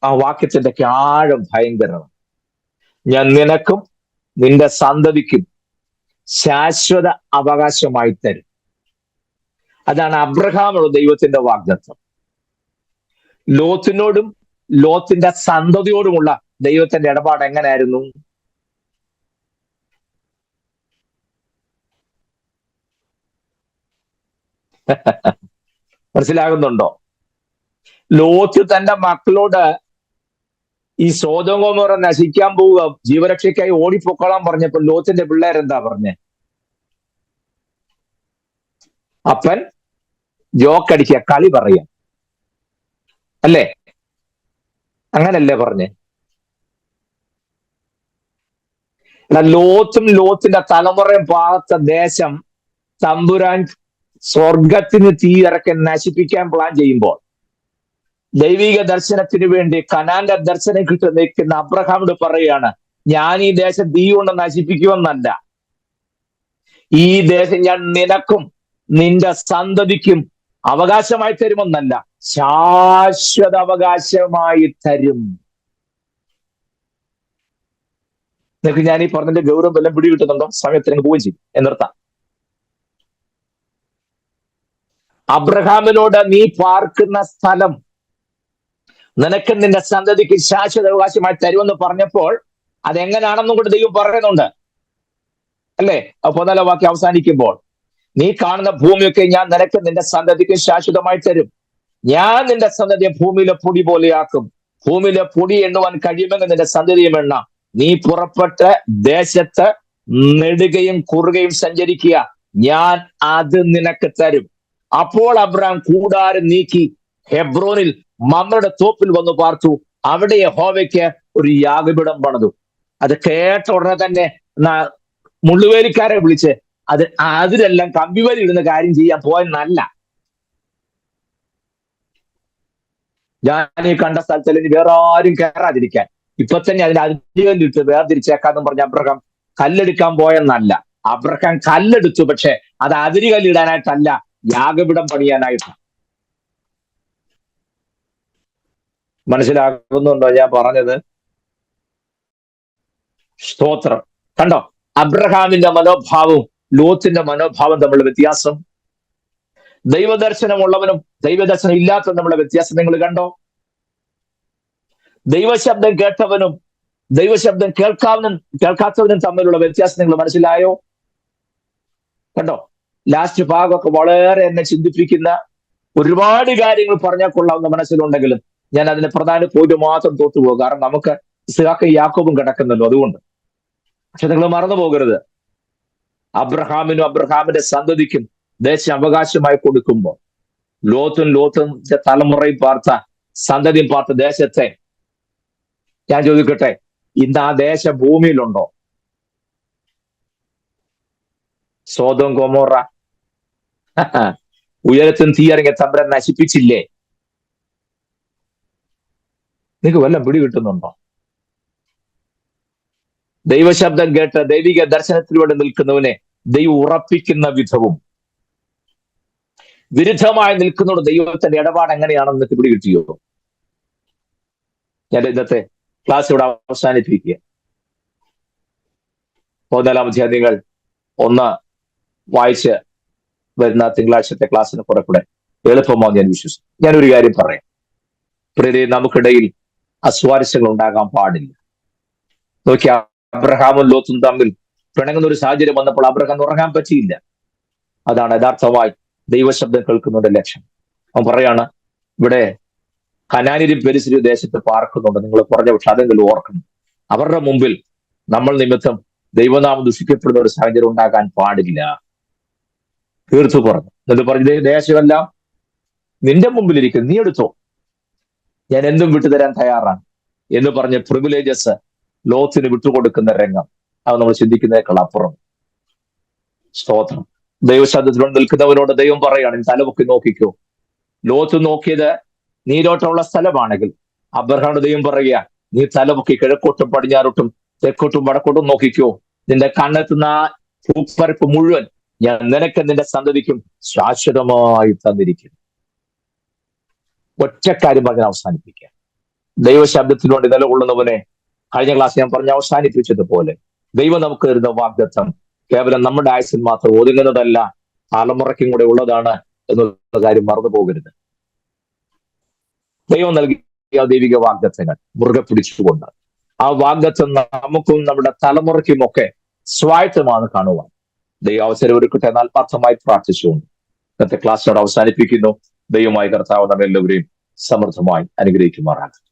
ആ വാക്യത്തിന്റെ ആഴം ഭയങ്കരമാണ്. ഞാൻ നിനക്കും നിന്റെ സന്തതിക്കും ശാശ്വത അവകാശമായി തരും. അതാണ് അബ്രഹാമിനോട് ദൈവത്തിന്റെ വാഗ്ദത്തം. ലോത്തിനോടും ലോത്തിന്റെ സന്തതിയോടുമുള്ള ദൈവത്തിന്റെ ഇടപാട് എങ്ങനെയായിരുന്നു? മനസ്സിലാകുന്നുണ്ടോ? ലോത്ത് തന്റെ മക്കളോട് ഈ സോദോം ഗൊമോറ നശിക്കാൻ പോവുക, ജീവരക്ഷയ്ക്കായി ഓടിപ്പൊക്കോളാൻ പറഞ്ഞപ്പോ ലോത്തിന്റെ പിള്ളേരെന്താ പറഞ്ഞേ? അപ്പൻ ജോക്കടിക്കുക, കളി പറയാം, അല്ലേ? അങ്ങനല്ലേ പറഞ്ഞേ? ലോത്തും ലോത്തിന്റെ തലമുറയും പാകത്ത ദേശം തമ്പുരാൻ സ്വർഗത്തിന് തീ ഇറക്കി നശിപ്പിക്കാൻ പ്ലാൻ ചെയ്യുമ്പോൾ ദൈവിക ദർശനത്തിന് വേണ്ടി കനാന്റെ ദർശനം കിട്ടി നിൽക്കുന്ന അബ്രഹാമിനോട് പറയുകയാണ്, ഞാൻ ഈ ദേശം തീ കൊണ്ട് നശിപ്പിക്കുമെന്നല്ല, ഈ ദേശം ഞാൻ നിനക്കും നിന്റെ സന്തതിക്കും അവകാശമായി തരുമെന്നല്ല, ശാശ്വത അവകാശമായി തരും. നിങ്ങൾക്ക് ഞാൻ ഈ പറഞ്ഞതിന്റെ ഗൗരവം എല്ലാം പിടി കിട്ടുന്നുണ്ടോ? സമയത്തിന് പോവുകയും ചെയ്യും. എന്നർത്ഥം അബ്രഹാമിനോട് നീ പാർക്കുന്ന സ്ഥലം നിനക്ക് നിന്റെ സന്തതിക്ക് ശാശ്വത അവകാശമായി തരുമെന്ന് പറഞ്ഞപ്പോൾ അതെങ്ങനെയാണെന്നും കൂടെ ദൈവം പറയുന്നുണ്ട്, അല്ലേ? 14-ാം വാക്യം അവസാനിക്കുമ്പോൾ നീ കാണുന്ന ഭൂമിയൊക്കെ ഞാൻ നിനക്ക് നിന്റെ സന്തതിക്ക് ശാശ്വതമായി തരും. ഞാൻ നിന്റെ സന്തതിയെ ഭൂമിയിലെ പൊടി പോലെയാക്കും. ഭൂമിയിലെ പൊടി എണ്ണുവാൻ കഴിയുമെങ്കിൽ നിന്റെ സന്തതിയും എണ്ണ. നീ പുറപ്പെട്ട് ദേശത്ത് നെടുകയും കുറുകയും സഞ്ചരിക്കുക, ഞാൻ അത് നിനക്ക് തരും. അപ്പോൾ അബ്രഹാം കൂടാരം നീക്കി ഹെബ്രോനിൽ മമ്രയുടെ തോപ്പിൽ വന്നു പാർത്തു. അവിടെ യഹോവയ്ക്ക് ഒരു യാഗപീഠം പണിതു. അത് കേട്ട ഉടനെ തന്നെ മുള്ളുവേലിക്കാരെ വിളിച്ച് അതിലെല്ലാം കമ്പിവേലി ഇടുന്ന കാര്യം ചെയ്യാൻ പോയെന്നല്ല. ഞാൻ ഈ കണ്ട സ്ഥലത്തിൽ ഇനി വേറെ ആരും കയറാതിരിക്കാൻ ഇപ്പൊ തന്നെ അതിന് അതിരിട്ട് വേർതിരിച്ചേക്കാന്നും പറഞ്ഞ അബ്രഹാം കല്ലെടുക്കാൻ പോയെന്നല്ല. അബ്രഹാം കല്ലെടുത്തു, പക്ഷെ അത് അതിരുകല്ലിടാനായിട്ടല്ല, യാഗപീഠം പണിയാനായിട്ടാണ്. മനസ്സിലാകുന്നുണ്ടോ ഞാൻ പറഞ്ഞത്? സ്തോത്രം. കണ്ടോ അബ്രഹാമിന്റെ മനോഭാവവും ലോത്തിന്റെ മനോഭാവം തമ്മിലുള്ള വ്യത്യാസം? ദൈവദർശനമുള്ളവനും ദൈവദർശനം ഇല്ലാത്തവനും തമ്മിലുള്ള വ്യത്യാസം നിങ്ങൾ കണ്ടോ? ദൈവശബ്ദം കേട്ടവനും ദൈവശബ്ദം കേൾക്കാത്തവനും തമ്മിലുള്ള വ്യത്യാസം നിങ്ങൾ മനസ്സിലായോ? കണ്ടോ? ലാസ്റ്റ് ഭാഗമൊക്കെ വളരെ എന്നെ ചിന്തിപ്പിക്കുന്ന ഒരുപാട് കാര്യങ്ങൾ പറഞ്ഞാൽ കൊള്ളാവുന്ന മനസ്സിലുണ്ടെങ്കിലും ഞാൻ അതിന് പ്രധാന പോയിട്ട് മാത്രം തോറ്റുപോകും. കാരണം നമുക്ക് ഇസ്ഹാക്കും യാക്കോബും കിടക്കുന്നല്ലോ, അതുകൊണ്ട്. പക്ഷെ നിങ്ങൾ മറന്നു പോകരുത്, അബ്രഹാമിനും അബ്രഹാമിന്റെ സന്തതിക്കും ദേശം അവകാശമായി കൊടുക്കുമ്പോൾ ലോത്തും തലമുറയും പാർത്ത സന്തതിയും പാർത്ത ദേശത്തെ ഞാൻ ചോദിക്കട്ടെ, ഇന്ന് ആ ദേശ ഭൂമിയിലുണ്ടോ? സോദോം ഗൊമോറ ഉയരത്തിൽ തീയിറങ്ങിയ തമ്പുരാൻ നശിപ്പിച്ചില്ലേ? നിങ്ങൾക്ക് വല്ലതും പിടി കിട്ടുന്നുണ്ടോ? ദൈവശബ്ദം കേട്ട് ദൈവിക ദർശനത്തിലൂടെ നിൽക്കുന്നവനെ ദൈവം ഉറപ്പിക്കുന്ന വിധവും വിരുദ്ധമായി നിൽക്കുന്നതോട് ദൈവത്തിന്റെ ഇടപാട് എങ്ങനെയാണെന്ന് നിങ്ങൾക്ക് പിടി കിട്ടിയോ? ഞാൻ ഇന്നത്തെ ക്ലാസ് ഇവിടെ അവസാനിപ്പിക്കുക. 14-ാം അധ്യായം ഒന്ന് വായിച്ച് വരുന്ന തിങ്കളാഴ്ചത്തെ ക്ലാസ്സിന് കുറെ എളുപ്പമാവും ഞാൻ വിശ്വസിക്കും. ഞാനൊരു കാര്യം പറയാം, പ്രിയരെ, നമുക്കിടയിൽ അസ്വാരസ്യങ്ങൾ ഉണ്ടാകാൻ പാടില്ല. നോക്കി, അബ്രഹാമും ലോത്തും തമ്മിൽ പിണങ്ങുന്ന ഒരു സാഹചര്യം വന്നപ്പോൾ അബ്രഹാം ഉറങ്ങാൻ പറ്റിയില്ല. അതാണ് യഥാർത്ഥമായി ദൈവശബ്ദം കേൾക്കുന്നതിന്റെ ലക്ഷ്യം. അവൻ പറയാണ്, ഇവിടെ കനാന്യരും പെരിസിരും ദേശത്ത് പാർക്കുന്നുണ്ട്, നിങ്ങൾ പറഞ്ഞ പക്ഷെ അതെങ്കിലും ഓർക്കണം. അവരുടെ മുമ്പിൽ നമ്മൾ നിമിത്തം ദൈവനാമം ദുഷിക്കപ്പെടുന്ന ഒരു സാഹചര്യം ഉണ്ടാകാൻ പാടില്ല. തീർത്തു പറഞ്ഞു. എന്നിട്ട് പറഞ്ഞു, ദേശമെല്ലാം നിന്റെ മുമ്പിലിരിക്കും, നീ എടുത്തോ, ഞാൻ എന്തും വിട്ടുതരാൻ തയ്യാറാണ് എന്ന് പറഞ്ഞ് പ്രിവിലേജസ് ലോത്തിന് വിട്ടുകൊടുക്കുന്ന രംഗം അത് നമ്മൾ ചിന്തിക്കുന്നതിനേക്കാൾ അപ്പുറം. സ്തോത്രം. ദൈവശബ്ദത്തിലൂടെ നിൽക്കുന്നവരോട് ദൈവം പറയാണ്, നീ തലപൊക്കി നോക്കിക്കോ. ലോത്ത് നോക്കിയത് നീരോട്ടമുള്ള സ്ഥലമാണെങ്കിൽ അബ്രഹാമിന്റെ ദൈവം പറയുക, നീ തലപൊക്കി കിഴക്കോട്ടും പടിഞ്ഞാറോട്ടും തെക്കോട്ടും വടക്കോട്ടും നോക്കിക്കോ. നിന്റെ കണ്ണെത്തുന്ന ആ ഭൂപ്പരപ്പ് മുഴുവൻ ഞാൻ നിനക്ക് നിന്റെ സന്തതിക്കും ശാശ്വതമായി തന്നിരിക്കും. ഒറ്റക്കാര്യം പറഞ്ഞ് അവസാനിപ്പിക്കുക. ദൈവശബ്ദത്തിലൂടെ നിലകൊള്ളുന്നവനെ കഴിഞ്ഞ ക്ലാസ് ഞാൻ പറഞ്ഞ് അവസാനിപ്പിച്ചതുപോലെ ദൈവം നമുക്ക് തരുന്ന വാഗ്ദത്തം കേവലം നമ്മുടെ ആയുസ്സിൽ മാത്രം ഒതുങ്ങുന്നതല്ല, തലമുറയ്ക്കും കൂടെ ഉള്ളതാണ് എന്നുള്ള കാര്യം മറന്നു പോകരുത്. ദൈവം നൽകിയ ദൈവിക വാഗ്ദത്തങ്ങൾ മുറുകെ പിടിച്ചുകൊണ്ട് ആ വാഗ്ദത്തം നമുക്കും നമ്മുടെ തലമുറയ്ക്കുമൊക്കെ സ്വായത്തമാണ് കാണുവാൻ ദൈവം അവസരം ഒരുക്കട്ടെ എന്ന് ആത്മാർത്ഥമായി പ്രാർത്ഥിച്ചുകൊണ്ട് ഇന്നത്തെ ക്ലാസ്സിനോട് അവസാനിപ്പിക്കുന്നു. ദൈവമായി കർത്താവ് നമ്മെല്ലാവരെയും സമൃദ്ധമായി അനുഗ്രഹിക്കുമാറാകട്ടെ.